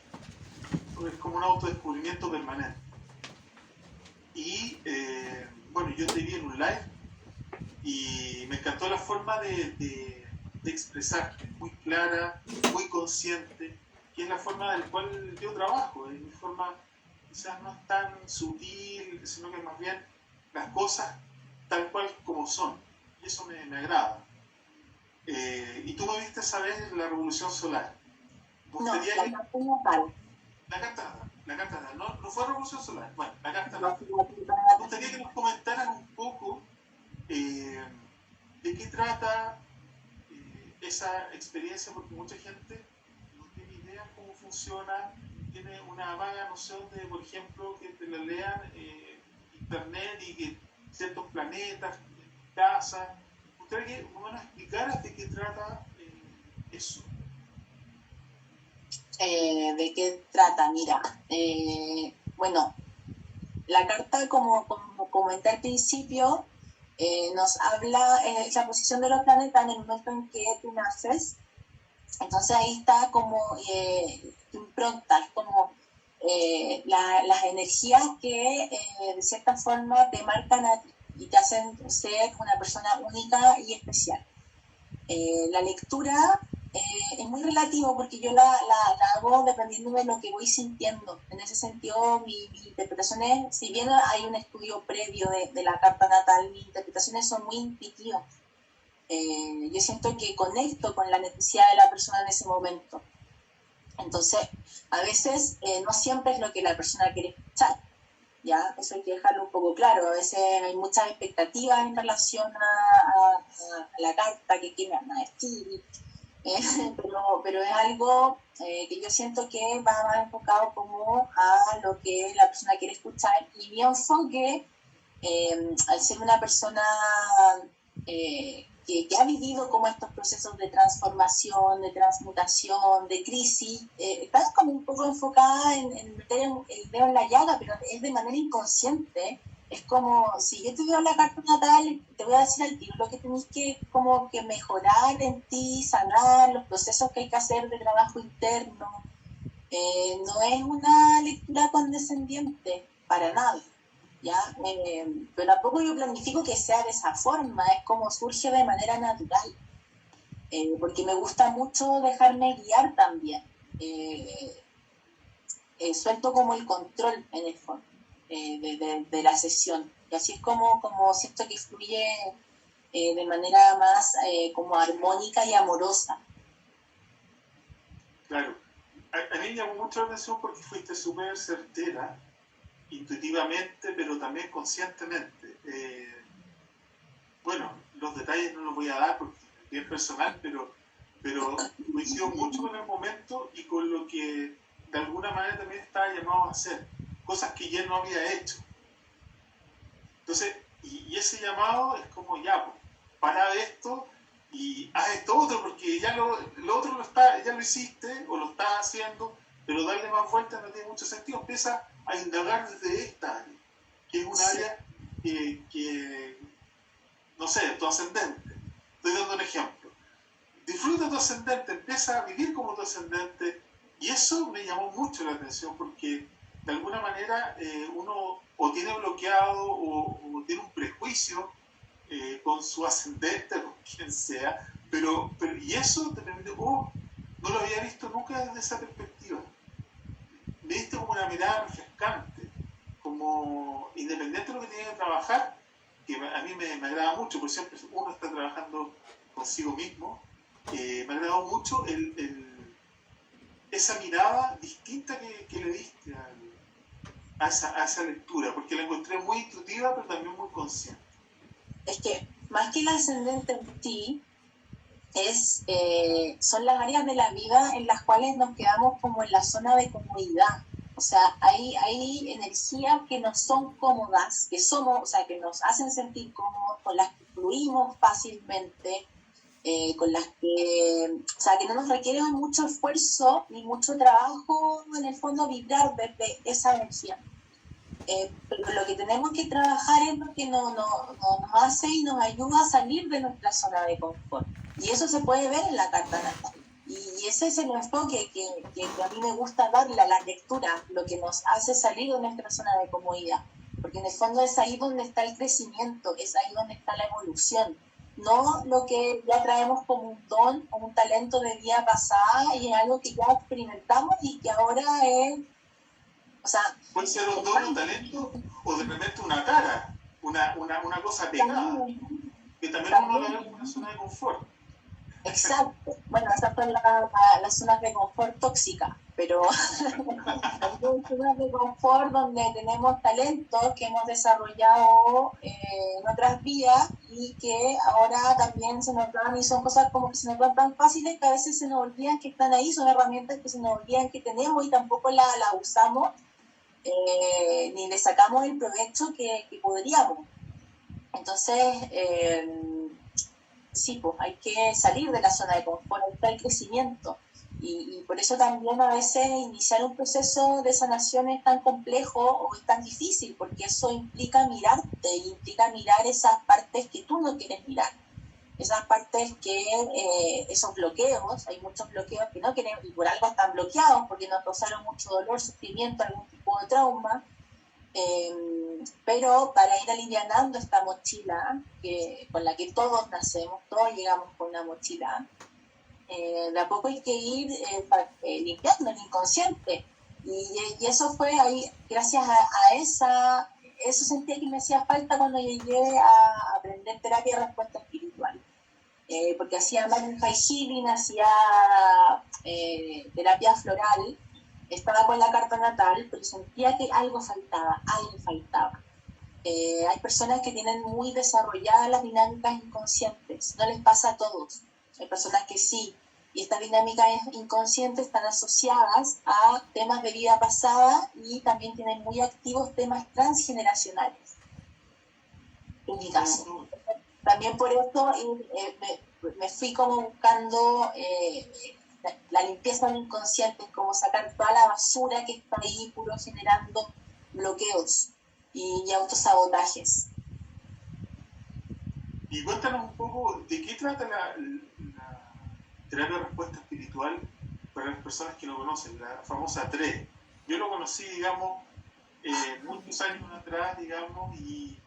Es como un autodescubrimiento permanente. Y bueno, yo te vi en un live y me encantó la forma de expresarte, muy clara, muy consciente, que es la forma en la cual yo trabajo, es mi forma quizás no es tan sutil, sino que más bien las cosas tal cual como son, y eso me agrada. Y tú me viste saber la revolución solar. No, la carta natal. La carta natal, no fue revolución solar, bueno, la carta No, natal. Me gustaría que nos comentaras un poco de qué trata esa experiencia, porque mucha gente no tiene idea cómo funciona, tiene una vaga noción de, por ejemplo, que te la lean internet y que ciertos planetas, casas. Me gustaría que nos explicaras de qué trata eso. ¿De qué trata? Mira, bueno, la carta, como comenté al principio, nos habla en la posición de los planetas en el momento en que tú naces. Entonces ahí está como tu impronta, es como las energías que de cierta forma te marcan a ti y te hacen ser una persona única y especial. La lectura Es muy relativo porque yo la hago dependiendo de lo que voy sintiendo. En ese sentido, mi interpretación es, si bien hay un estudio previo de la carta natal, mis interpretaciones son muy intuitivas. Yo siento que conecto con la necesidad de la persona en ese momento. Entonces, a veces no siempre es lo que la persona quiere escuchar. ¿Ya? Eso hay que dejarlo un poco claro. A veces hay muchas expectativas en relación a la carta, que me van a decir, pero es algo que yo siento que va más enfocado como a lo que la persona quiere escuchar, y mi enfoque, al ser una persona que ha vivido como estos procesos de transformación, de transmutación, de crisis, estás como un poco enfocada en meter el dedo en la llaga, pero es de manera inconsciente. Es como, si yo te veo la carta natal, te voy a decir al tiro lo que tenés que, como que mejorar en ti, sanar, los procesos que hay que hacer de trabajo interno. No es una lectura condescendiente, para nada. ¿Ya? Pero tampoco yo planifico que sea de esa forma, es como surge de manera natural, porque me gusta mucho dejarme guiar también. Eh, Suelto como el control en el fondo de la sesión, y así es como siento que fluye de manera más como armónica y amorosa. Claro. A mí me llamó mucho la atención porque fuiste súper certera, intuitivamente, pero también conscientemente. Bueno, los detalles no los voy a dar porque es bien personal, pero coincido mucho con el momento y con lo que de alguna manera también estaba llamado a hacer, cosas que ya no había hecho. Entonces, y ese llamado es como ya, pues, para de esto y haz esto otro, porque ya lo otro ya lo hiciste o lo estás haciendo, pero darle más vueltas no tiene mucho sentido. Empieza a indagar desde esta área, que es un área que no sé, tu ascendente. Estoy dando un ejemplo. Disfruta tu ascendente, empieza a vivir como tu ascendente, y eso me llamó mucho la atención porque de alguna manera uno o tiene bloqueado o tiene un prejuicio con su ascendente, con quien sea, pero y eso te permite, no lo había visto nunca desde esa perspectiva. Me diste como una mirada refrescante, como independiente de lo que tiene que trabajar, que a mí me agrada mucho, porque siempre uno está trabajando consigo mismo. Me ha agradado mucho esa mirada distinta que le diste a esa lectura, porque la encontré muy intuitiva, pero también muy consciente. Es que más que el ascendente en ti, son las áreas de la vida en las cuales nos quedamos como en la zona de comodidad. O sea, hay energías que no son cómodas, que somos, o sea, que nos hacen sentir cómodos, con las que fluimos fácilmente, con las que, o sea, que no nos requiere mucho esfuerzo ni mucho trabajo, en el fondo, vibrar desde esa energía. Pero lo que tenemos que trabajar es lo que nos hace y nos ayuda a salir de nuestra zona de confort. Y eso se puede ver en la carta natal. Y ese es el enfoque que a mí me gusta darle a la lectura, lo que nos hace salir de nuestra zona de comodidad. Porque en el fondo es ahí donde está el crecimiento, es ahí donde está la evolución. No lo que ya traemos como un don o un talento de vida pasada, y es algo que ya experimentamos y que ahora es, o sea, puede ser un don, un talento, o de repente una cara, una cosa pegada, que también uno lo ve como una zona de confort. Exacto. Bueno, esas son las zonas de confort tóxicas, pero hay zonas de confort donde tenemos talentos que hemos desarrollado en otras vías y que ahora también se nos dan, y son cosas como que se nos dan tan fáciles que a veces se nos olvidan que están ahí, son herramientas que se nos olvidan que tenemos y tampoco la usamos, ni le sacamos el provecho que podríamos. Entonces, sí, pues hay que salir de la zona de confort, está el crecimiento. Y por eso también a veces iniciar un proceso de sanación es tan complejo o es tan difícil, porque eso implica mirarte, implica mirar esas partes que tú no quieres mirar, esas partes que, esos bloqueos, hay muchos bloqueos que no queremos y por algo están bloqueados, porque nos causaron mucho dolor, sufrimiento, algún tipo de trauma. Pero para ir alivianando esta mochila con la que todos nacemos, todos llegamos con una mochila, De a poco hay que ir limpiando el inconsciente. Y eso fue ahí, gracias eso sentía que me hacía falta cuando llegué a aprender terapia de respuesta espiritual. Porque hacía mindful healing, hacía terapia floral, estaba con la carta natal, pero sentía que algo faltaba. Hay personas que tienen muy desarrolladas las dinámicas inconscientes, no les pasa a todos, hay personas que sí, y estas dinámicas inconscientes están asociadas a temas de vida pasada y también tienen muy activos temas transgeneracionales, en mi caso. También por eso me fui como buscando la limpieza del inconsciente, como sacar toda la basura que está ahí, puro generando bloqueos y autosabotajes. Y cuéntanos un poco de qué trata la terapia de respuesta espiritual para las personas que no conocen, la famosa TRE. Yo lo conocí, digamos, muchos años atrás, digamos, y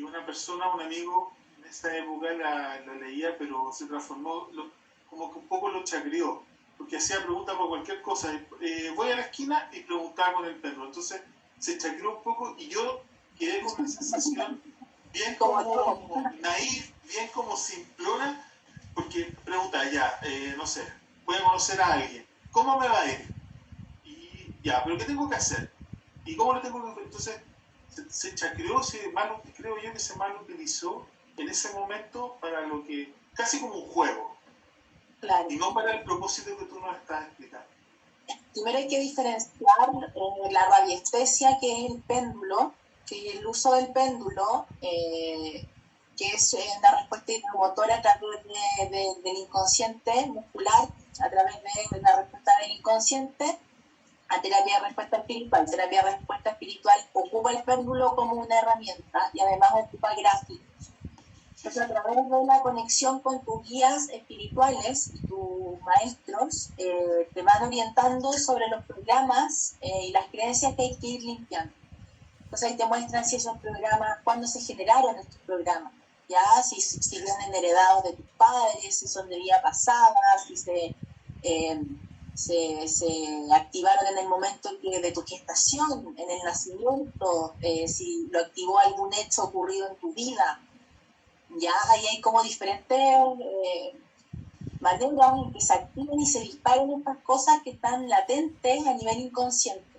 una persona, un amigo, en esa época la leía, pero se transformó, como que un poco lo chacreó, porque hacía preguntas por cualquier cosa. Voy a la esquina y preguntaba con el péndulo. Entonces se chacreó un poco y yo quedé con una sensación bien como naif, bien como simplona, porque pregunta, ya, no sé, voy a conocer a alguien, ¿cómo me va a ir? Y ya, pero ¿qué tengo que hacer? ¿Y cómo lo tengo que hacer? Entonces se chacreó, creo yo que se mal utilizó en ese momento para lo que, casi como un juego, claro, y no para el propósito que tú nos estás explicando. Primero hay que diferenciar la radiestesia, que es el péndulo, que es el uso del péndulo, que es una respuesta hidromotora a través del inconsciente muscular, a través de una respuesta del inconsciente, a terapia de respuesta espiritual. Terapia de respuesta espiritual ocupa el péndulo como una herramienta y además ocupa gráficos. Entonces, a través de la conexión con tus guías espirituales y tus maestros, te van orientando sobre los programas y las creencias que hay que ir limpiando. Entonces, ahí te muestran si esos programas, cuándo se generaron estos programas, ya, si vienen heredados de tus padres, si son de vida pasada, si se activaron en el momento de tu gestación, en el nacimiento, si lo activó algún hecho ocurrido en tu vida. Ya ahí hay como diferentes maneras en que se activen y se disparen estas cosas que están latentes a nivel inconsciente.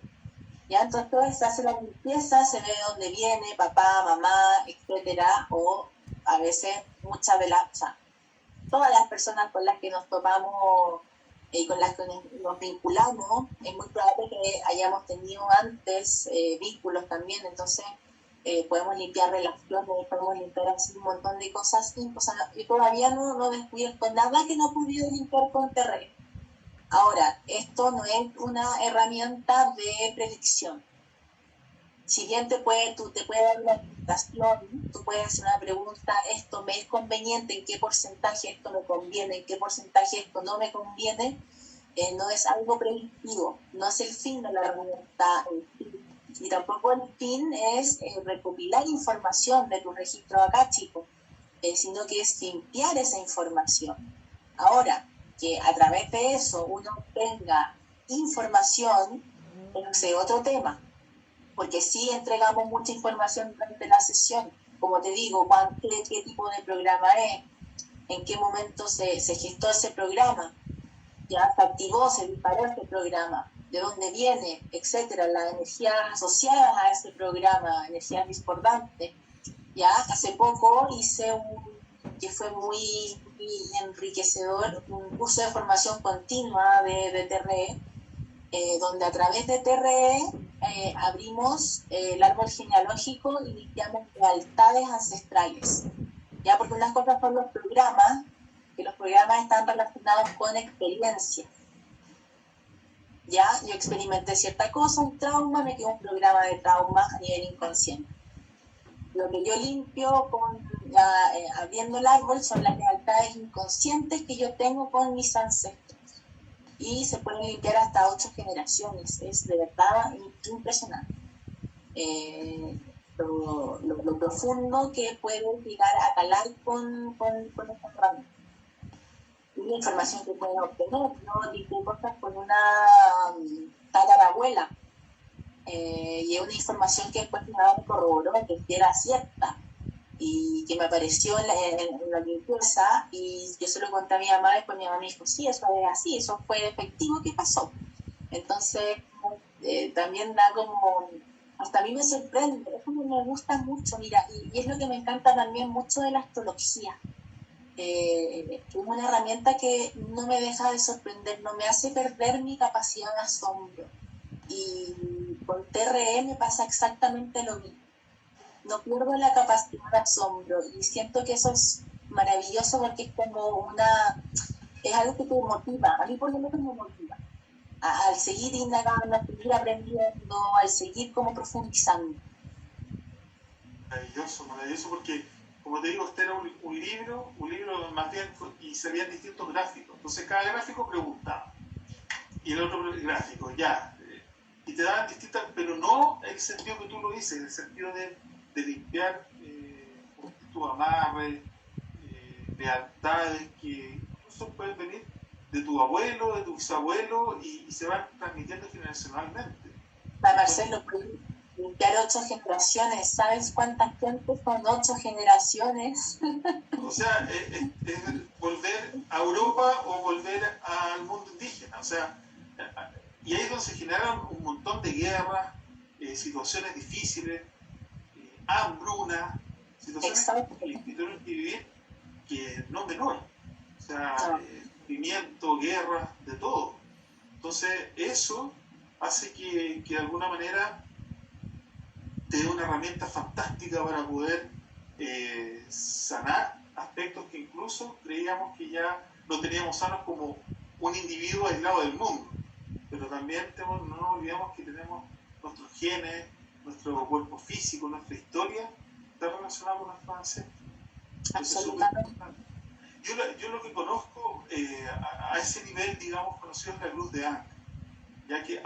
Ya, entonces se hace la limpieza, se ve de dónde viene, papá, mamá, etcétera, o a veces muchas de todas las personas con las que nos topamos y con las que nos vinculamos, es muy probable que hayamos tenido antes vínculos también, entonces podemos limpiar relaciones, podemos limpiar así un montón de cosas, y todavía no descubierto nada que no he podido limpiar con TRE. Ahora, esto no es una herramienta de predicción. Si bien te puede dar una invitación, tú puedes hacer una pregunta, esto me es conveniente, en qué porcentaje esto me conviene, en qué porcentaje esto no me conviene, no es algo predictivo, no es el fin de la herramienta en sí. Y tampoco el fin es recopilar información de tu registro acá, chicos, sino que es limpiar esa información. Ahora, que a través de eso uno tenga información, es otro tema, porque sí entregamos mucha información durante la sesión, como te digo, qué tipo de programa es, en qué momento se gestó ese programa, ya se activó, se disparó ese programa, de dónde viene, etcétera, las energías asociadas a ese programa, energías discordantes. Ya hace poco hice que fue muy enriquecedor, un curso de formación continua de TRE, donde a través de TRE abrimos el árbol genealógico y limpiamos lealtades ancestrales. Ya, porque unas cosas son los programas, que los programas están relacionados con experiencias. Ya, yo experimenté cierta cosa, un trauma, me quedó un programa de trauma a nivel inconsciente. Lo que yo limpio abriendo el árbol son las lealtades inconscientes que yo tengo con mis ancestros. Y se pueden limpiar hasta 8 generaciones. Es de verdad impresionante. Lo profundo que puede llegar a calar con esta herramienta. Y la información que pueden obtener. Yo dije cosas con una tatarabuela y es una información que después me corroboró que era cierta y que me apareció en la limpieza, y yo se lo conté a mi mamá, y después mi mamá me dijo, sí, eso es así, eso fue efectivo que pasó. Entonces también da como, hasta a mí me sorprende, eso me gusta mucho, mira, y es lo que me encanta también mucho de la astrología. Es una herramienta que no me deja de sorprender, no me hace perder mi capacidad de asombro. Y con TRE me pasa exactamente lo mismo. No pierdo la capacidad de asombro y siento que eso es maravilloso porque es como es algo que te motiva, a mí por lo menos me motiva, al seguir indagando, al seguir aprendiendo, al seguir como profundizando. Maravilloso, maravilloso, porque como te digo, este era un libro más bien, y se veían distintos gráficos. Entonces cada gráfico preguntaba, y el otro gráfico, ya. Y te daban distintas, pero no en el sentido que tú lo dices, en el sentido de limpiar tus amarres, lealtades que incluso pueden venir de tu abuelo, de tu bisabuelo, y se van transmitiendo generacionalmente. Para Marcelo, limpiar 8 generaciones, ¿sabes cuántas gentes son 8 generaciones? O sea, es volver a Europa o volver al mundo indígena. O sea, y ahí es donde se generaron un montón de guerras, situaciones difíciles, hambruna, situaciones que tuvieron que vivir que no menor. O sea, sufrimiento, guerra, de todo. Entonces, eso hace que de alguna manera te dé una herramienta fantástica para poder sanar aspectos que incluso creíamos que ya lo teníamos sanos como un individuo aislado del mundo. Pero también no nos olvidamos que tenemos nuestros genes, nuestro cuerpo físico, nuestra historia, está relacionado con nuestros ancestros. Absolutamente. Yo lo que conozco a ese nivel, digamos, conocido es la Cruz de Ankh, ya que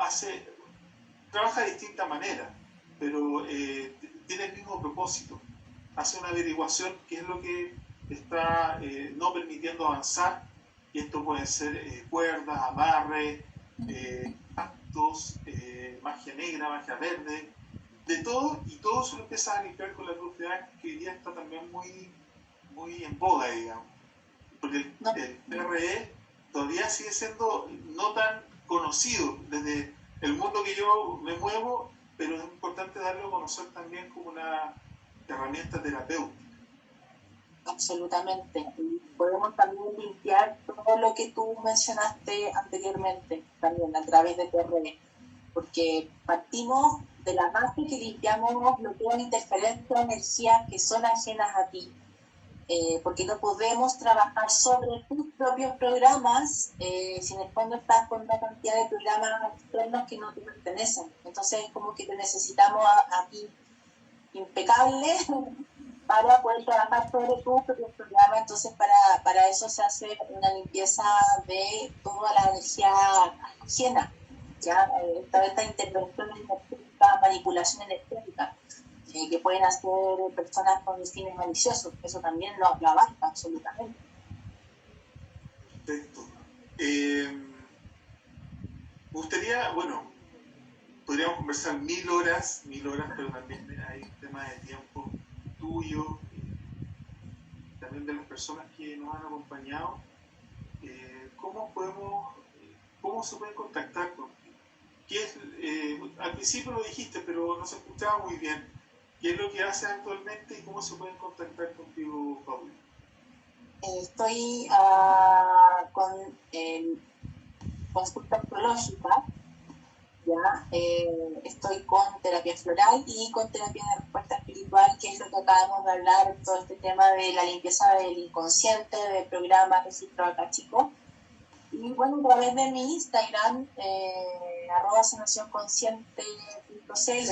trabaja de distinta manera, pero tiene el mismo propósito. Hace una averiguación qué es lo que está no permitiendo avanzar, y esto pueden ser cuerdas, amarres, actos, magia negra, magia verde, de todo, y todo se lo empieza a limpiar con la Cruz de Ankh, que hoy día está también muy en boga, digamos, porque el TRE todavía sigue siendo no tan conocido desde el mundo que yo me muevo, pero es importante darlo a conocer también como una herramienta terapéutica. Absolutamente. Y podemos también limpiar todo lo que tú mencionaste anteriormente, también a través de TRE, porque partimos de la base que limpiamos lo que es interferencia de energías que son ajenas a ti, porque no podemos trabajar sobre tus propios programas si en el fondo estás con una cantidad de programas externos que no te pertenecen. Entonces es como que te necesitamos a ti impecable para poder trabajar sobre tu propio programa. Entonces para eso se hace una limpieza de toda la energía ajena, ¿ya? Esta intervención energética, manipulación energética, que pueden hacer personas con fines maliciosos. Eso también lo abarca absolutamente. Perfecto. Me gustaría, bueno, podríamos conversar 1000 horas, pero también hay un tema de tiempo tuyo, también de las personas que nos han acompañado. ¿Cómo se puede contactar contigo? Al principio lo dijiste, pero no se escuchaba muy bien. ¿Qué es lo que haces actualmente y cómo se pueden contactar contigo, Paula? Estoy con consulta astrológica, ¿ya? Estoy con terapia floral y con terapia de respuesta espiritual, que es lo que acabamos de hablar, todo este tema de la limpieza del inconsciente, del programa Registro Acá Chico. Y bueno, a través de mi Instagram, @sanacionconsciente.cl,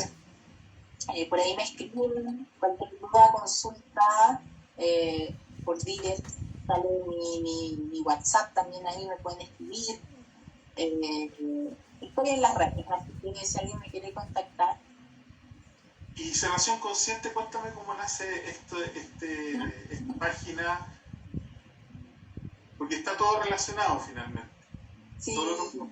por ahí me escriben cualquier duda, consulta, por direct, sale mi WhatsApp también, ahí me pueden escribir. Estoy en las redes, así que si alguien me quiere contactar. Y Sanación Consciente, cuéntame cómo nace esta página, porque porque está todo relacionado finalmente. Sí, Todo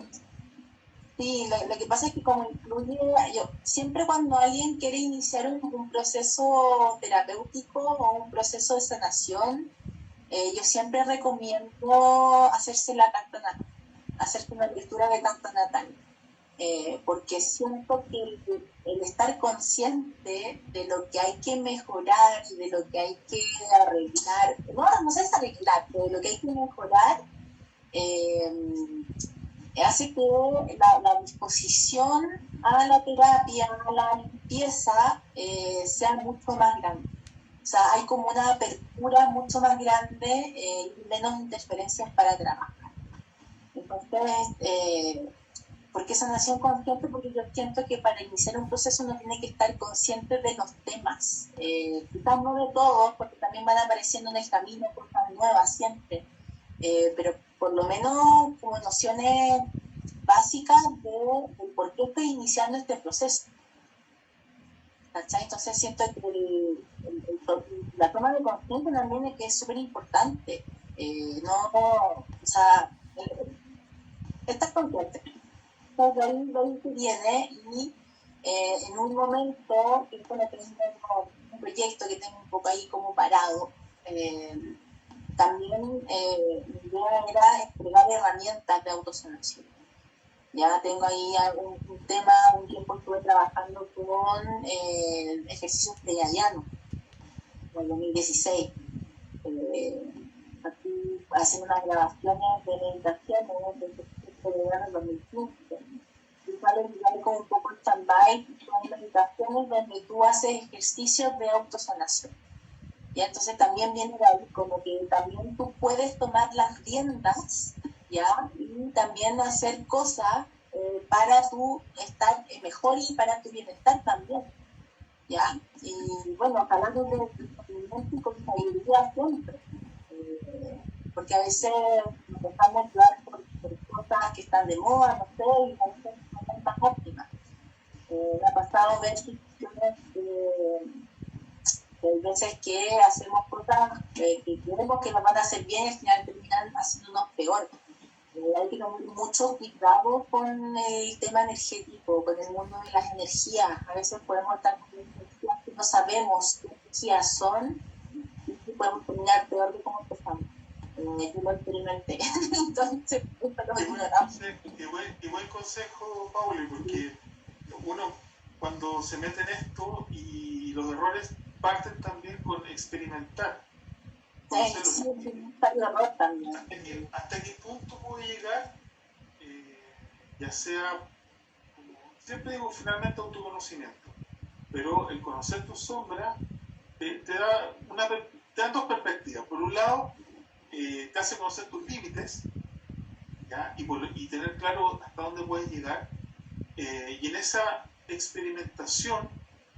sí, lo que pasa es que como incluye, yo siempre cuando alguien quiere iniciar un proceso terapéutico o un proceso de sanación, yo siempre recomiendo hacerse la carta natal, hacerse una lectura de carta natal, porque siento que el estar consciente de lo que hay que mejorar y de lo que hay que arreglar, no sé si arreglar, pero de lo que hay que mejorar, hace que la disposición a la terapia, a la limpieza, sea mucho más grande. O sea, hay como una apertura mucho más grande y menos interferencias para trabajar. Entonces, ¿por qué sanación consciente? Porque yo siento que para iniciar un proceso uno tiene que estar consciente de los temas. Quizás no de todos, porque también van apareciendo en el camino cosas nuevas siempre. Pero por lo menos como nociones básicas de por qué estoy iniciando este proceso. ¿Cachai? Entonces siento que la toma de conciencia también es que es súper importante. O sea, estar consciente. Entonces de ahí que viene y en un momento, que tengo un proyecto que tengo un poco ahí como parado, también mi idea era entregar herramientas de autosanación. Ya tengo ahí un tema, un tiempo estuve trabajando con ejercicios pleiadianos, en el 2016. Aquí hacen unas grabaciones de meditaciones de ejercicios pleiadianos en 2015. Y sale como un poco stand-by, son meditaciones donde tú haces ejercicios de autosanación. Y entonces también viene de ahí como que también tú puedes tomar las riendas, ¿ya? Y también hacer cosas para tu estar mejor y para tu bienestar también, ¿ya? Y bueno, ojalá desde el conocimiento y con sabiduría siempre, porque a veces nos dejamos llevar por cosas que están de moda, no sé, y a veces no son tan óptimas. Me ha pasado ver situaciones hay veces que hacemos cosas que creemos que nos van a hacer bien y al final terminan haciéndonos peor. Hay que tener mucho cuidado con el tema energético, con el mundo de las energías. A veces podemos estar con energías que no sabemos qué energías son y podemos terminar peor de cómo empezamos. Yo lo experimenté. Entonces, lo ignoramos. Qué buen consejo, Pauli, porque uno cuando se mete en esto y los errores parten también con experimentar. Sí, está el error también. ¿Hasta qué punto puede llegar? Ya sea, como siempre digo, finalmente autoconocimiento, pero el conocer tu sombra te da dos perspectivas. Por un lado, te hace conocer tus límites, ¿ya? Y tener claro hasta dónde puedes llegar, y en esa experimentación,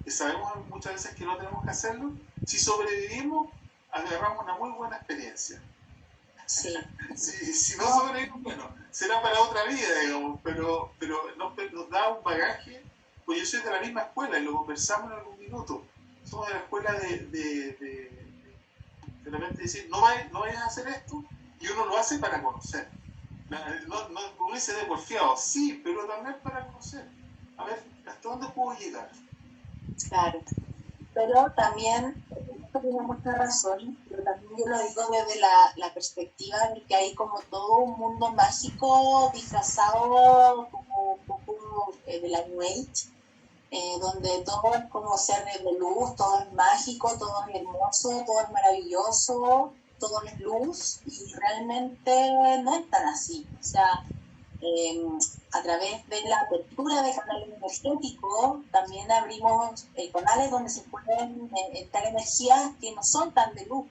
que sabemos muchas veces que no tenemos que hacerlo, si sobrevivimos, agarramos una muy buena experiencia. Sí. Si no sobrevivimos, bueno, será para otra vida, digamos, pero nos da un bagaje, pues yo soy de la misma escuela y lo conversamos en algún minuto. Somos de la escuela de repente decir, no vayas a hacer esto, y uno lo hace para conocer. Uno dice de porfiado, sí, pero también para conocer. A ver, ¿hasta dónde puedo llegar? Claro, pero también, esto tiene mucha razón, pero también yo lo digo desde la perspectiva de que hay como todo un mundo mágico disfrazado como un poco de la New Age, donde todo es como ser de luz, todo es mágico, todo es hermoso, todo es maravilloso, todo es luz, y realmente no es tan así. O sea, a través de la apertura de canales energéticos, también abrimos canales donde se pueden entrar energías que no son tan de luz,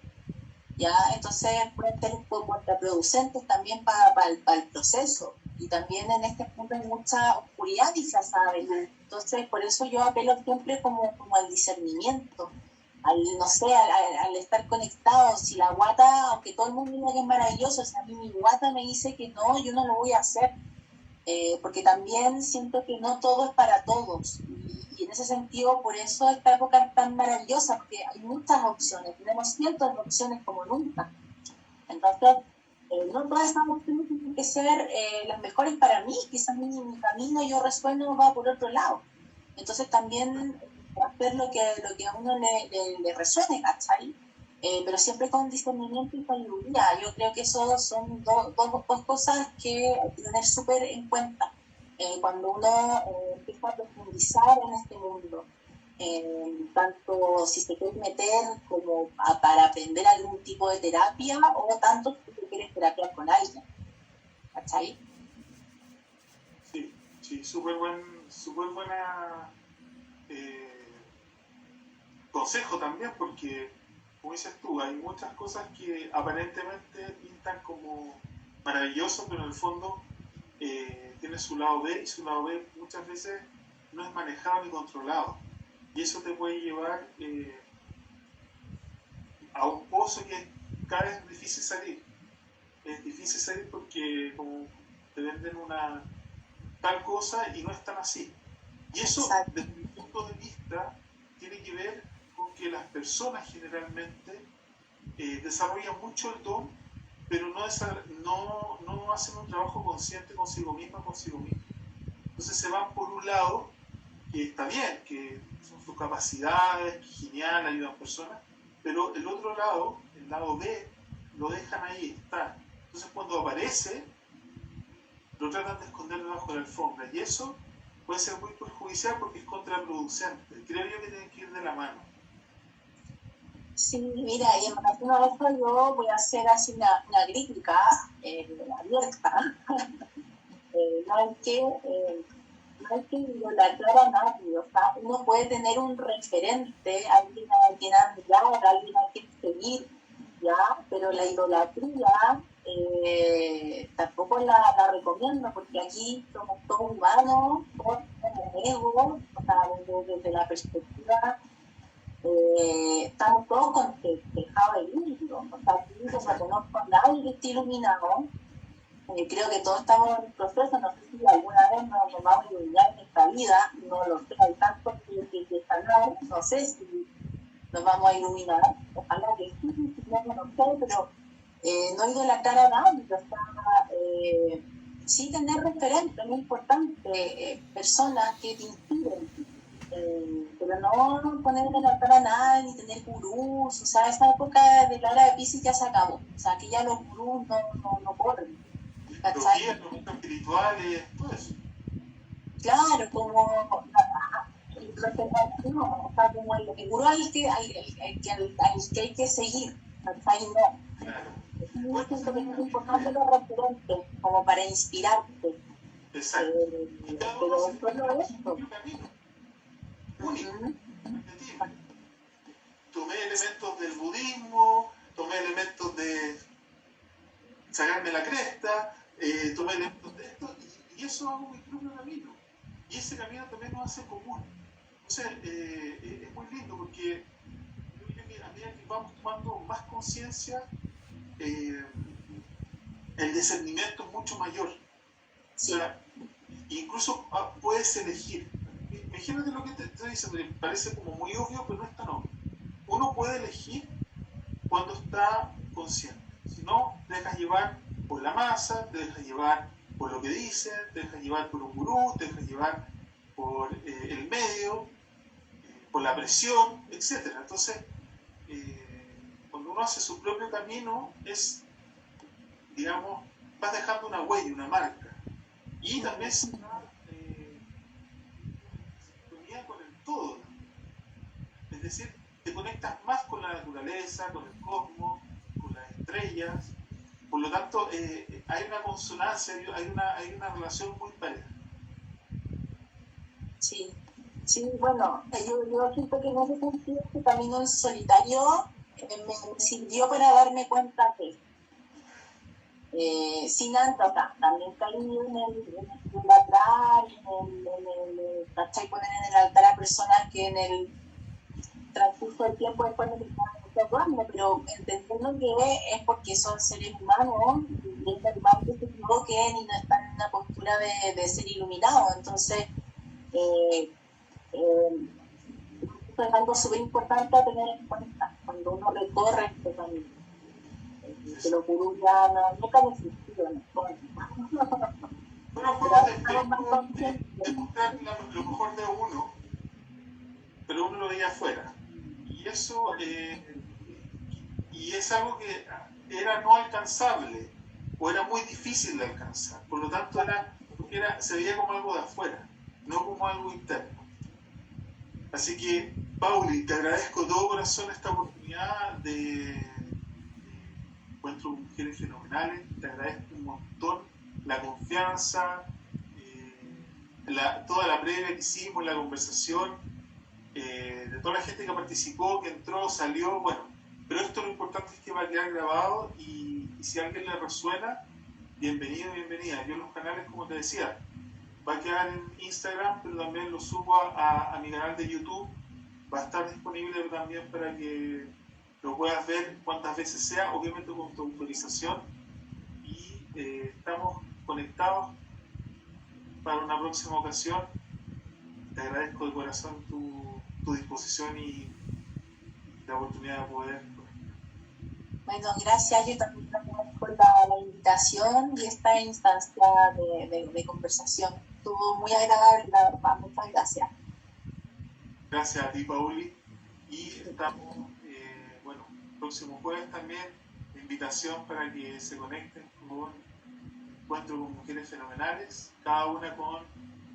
¿ya? Entonces pueden ser un poco contraproducentes también para el proceso. Y también en este punto hay mucha oscuridad disfrazada de luz. Entonces, por eso yo apelo siempre como al discernimiento, no sé, al estar conectado. Si la guata, aunque todo el mundo diga que es maravilloso, si a mí mi guata me dice que no, yo no lo voy a hacer. Porque también siento que no todo es para todos. Y en ese sentido, por eso esta época es tan maravillosa, porque hay muchas opciones. Tenemos cientos de opciones como nunca. Entonces, No todas esas opciones tienen que ser las mejores para mí, quizás mi camino yo resuelvo va por otro lado. Entonces también hacer lo que a uno le resuene, ¿cachai? Pero siempre con discernimiento y sabiduría. Yo creo que eso son dos cosas que hay que tener súper en cuenta cuando uno empieza a profundizar en este mundo. Tanto si se quiere meter como para aprender algún tipo de terapia o tanto si te quieres terapiar con alguien, ¿cachai? Sí, sí, súper buena consejo también, porque, como dices tú, hay muchas cosas que aparentemente pintan como maravilloso, pero en el fondo tiene su lado B, y su lado B muchas veces no es manejado ni controlado. Y eso te puede llevar a un pozo que cada vez es difícil salir. Es difícil salir porque como te venden una tal cosa y no es tan así. Y eso, Exacto. desde mi punto de vista, tiene que ver con que las personas generalmente desarrollan mucho el don, pero no hacen un trabajo consciente consigo misma, consigo mismo. Entonces se van por un lado, que está bien, que son sus capacidades, que genial, ayudan personas, pero el otro lado, el lado B, lo dejan ahí, está. Entonces cuando aparece, lo tratan de esconder debajo de la alfombra, y eso puede ser muy perjudicial porque es contraproducente. Creo yo que tienen que ir de la mano. Sí, mira, y en relación a esto yo voy a hacer así una crítica abierta. No hay que no hay que idolatrar a nadie, o sea, uno puede tener un referente, alguien a quien admirar, alguien a quien seguir, ¿ya? Pero la idolatría tampoco la recomiendo, porque aquí somos todos humanos, todos tenemos ego, o sea, desde la perspectiva, estamos todos dejados de libro, o sea, aquí yo no conozco a nadie que esté iluminado. Creo que todos estamos en un proceso, no sé si alguna vez nos vamos a iluminar en esta vida, no lo sé, hay tanto que sanar, no sé si nos vamos a iluminar, ojalá que sí, si no sé, pero no idolatrar a nadie, o sea, sí tener referentes, muy importante, personas que te inspiren, pero no poner a idolatrar a nadie, ni tener gurús, o sea, esa época de la era de Piscis ya se acabó, o sea, que ya los gurús no corren. Los ¿Cachai? guías, los mundos espirituales, todo eso. Claro, como el representativo, o sea, como el gurú al que hay que seguir, ¿cachai? No. Claro. Yo Bueno, siento que es importante los referentes, como para inspirarte, exacto. Y cada uno pero se solo encuentra su esto. propio camino, único, irrepetible. Tomé elementos del budismo, tomé elementos de sacarme la cresta, tomé elementos de esto, y eso hago mi propio camino. Y ese camino también nos hace común. Entonces, es muy lindo porque creo que a medida que vamos tomando más conciencia, eh, el discernimiento es mucho mayor. O Sí, sea, incluso puedes elegir. Imagínate lo que te estoy diciendo, que parece como muy obvio, pero no es tan obvio. Uno puede elegir cuando está consciente. Si no, te dejas llevar por la masa, te dejas llevar por lo que dicen, te dejas llevar por un gurú, te dejas llevar por el medio, por la presión, etc. Entonces, cuando uno hace su propio camino, es, digamos, vas dejando una huella, una marca. Y también se da sintonía con el todo. Es decir, te conectas más con la naturaleza, con el cosmos, con las estrellas. Por lo tanto, hay una consonancia, hay una relación muy pareja. sí. Sí, bueno, yo siento que en ese sentido este camino en solitario me sirvió para darme cuenta que sin antes, o sea, también caí en el altar, ¿cachai? Poner en el altar a personas que en el transcurso del tiempo después me terminaron observando, pero entendiendo que es porque son seres humanos y es normal que se equivoquen y no están en una postura de ser iluminados. Entonces, eh, eso es algo súper importante a tener en cuenta cuando uno recorre este camino. que los gurús ya nunca han existido en el fondo. Son los juegos de mostrar lo mejor de uno, pero uno lo veía afuera. Y eso, y es algo que era no alcanzable, o era muy difícil de alcanzar. Por lo tanto, se veía como algo de afuera, no como algo interno. Así que, Pauli, te agradezco de todo corazón esta oportunidad de encuentro con mujeres fenomenales. Te agradezco un montón la confianza, toda la previa que hicimos, la conversación, de toda la gente que participó, que entró, salió, bueno. Pero esto lo importante es que va a quedar grabado y si a alguien le resuena, bienvenido, bienvenida. Yo en los canales, como te decía, va a quedar en Instagram, pero también lo subo a mi canal de YouTube. Va a estar disponible también para que lo puedas ver cuantas veces sea, obviamente con tu autorización. Y estamos conectados para una próxima ocasión. Te agradezco de corazón tu disposición y la oportunidad de poder conectar. Bueno, gracias. Yo también agradezco la invitación y esta instancia de conversación. Estuvo muy agradable, la verdad. Muchas gracias. Gracias a ti, Pauli. Y estamos, bueno, próximo jueves también, invitación para que se conecten con Encuentro con Mujeres Fenomenales, cada una con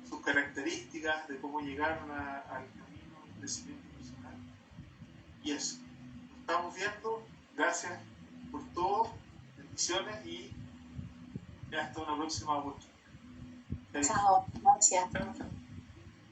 sus características de cómo llegaron al camino del crecimiento personal. Y eso, nos estamos viendo. Gracias por todo, bendiciones y hasta una próxima oportunidad. Chao, gracias. Chao, chao.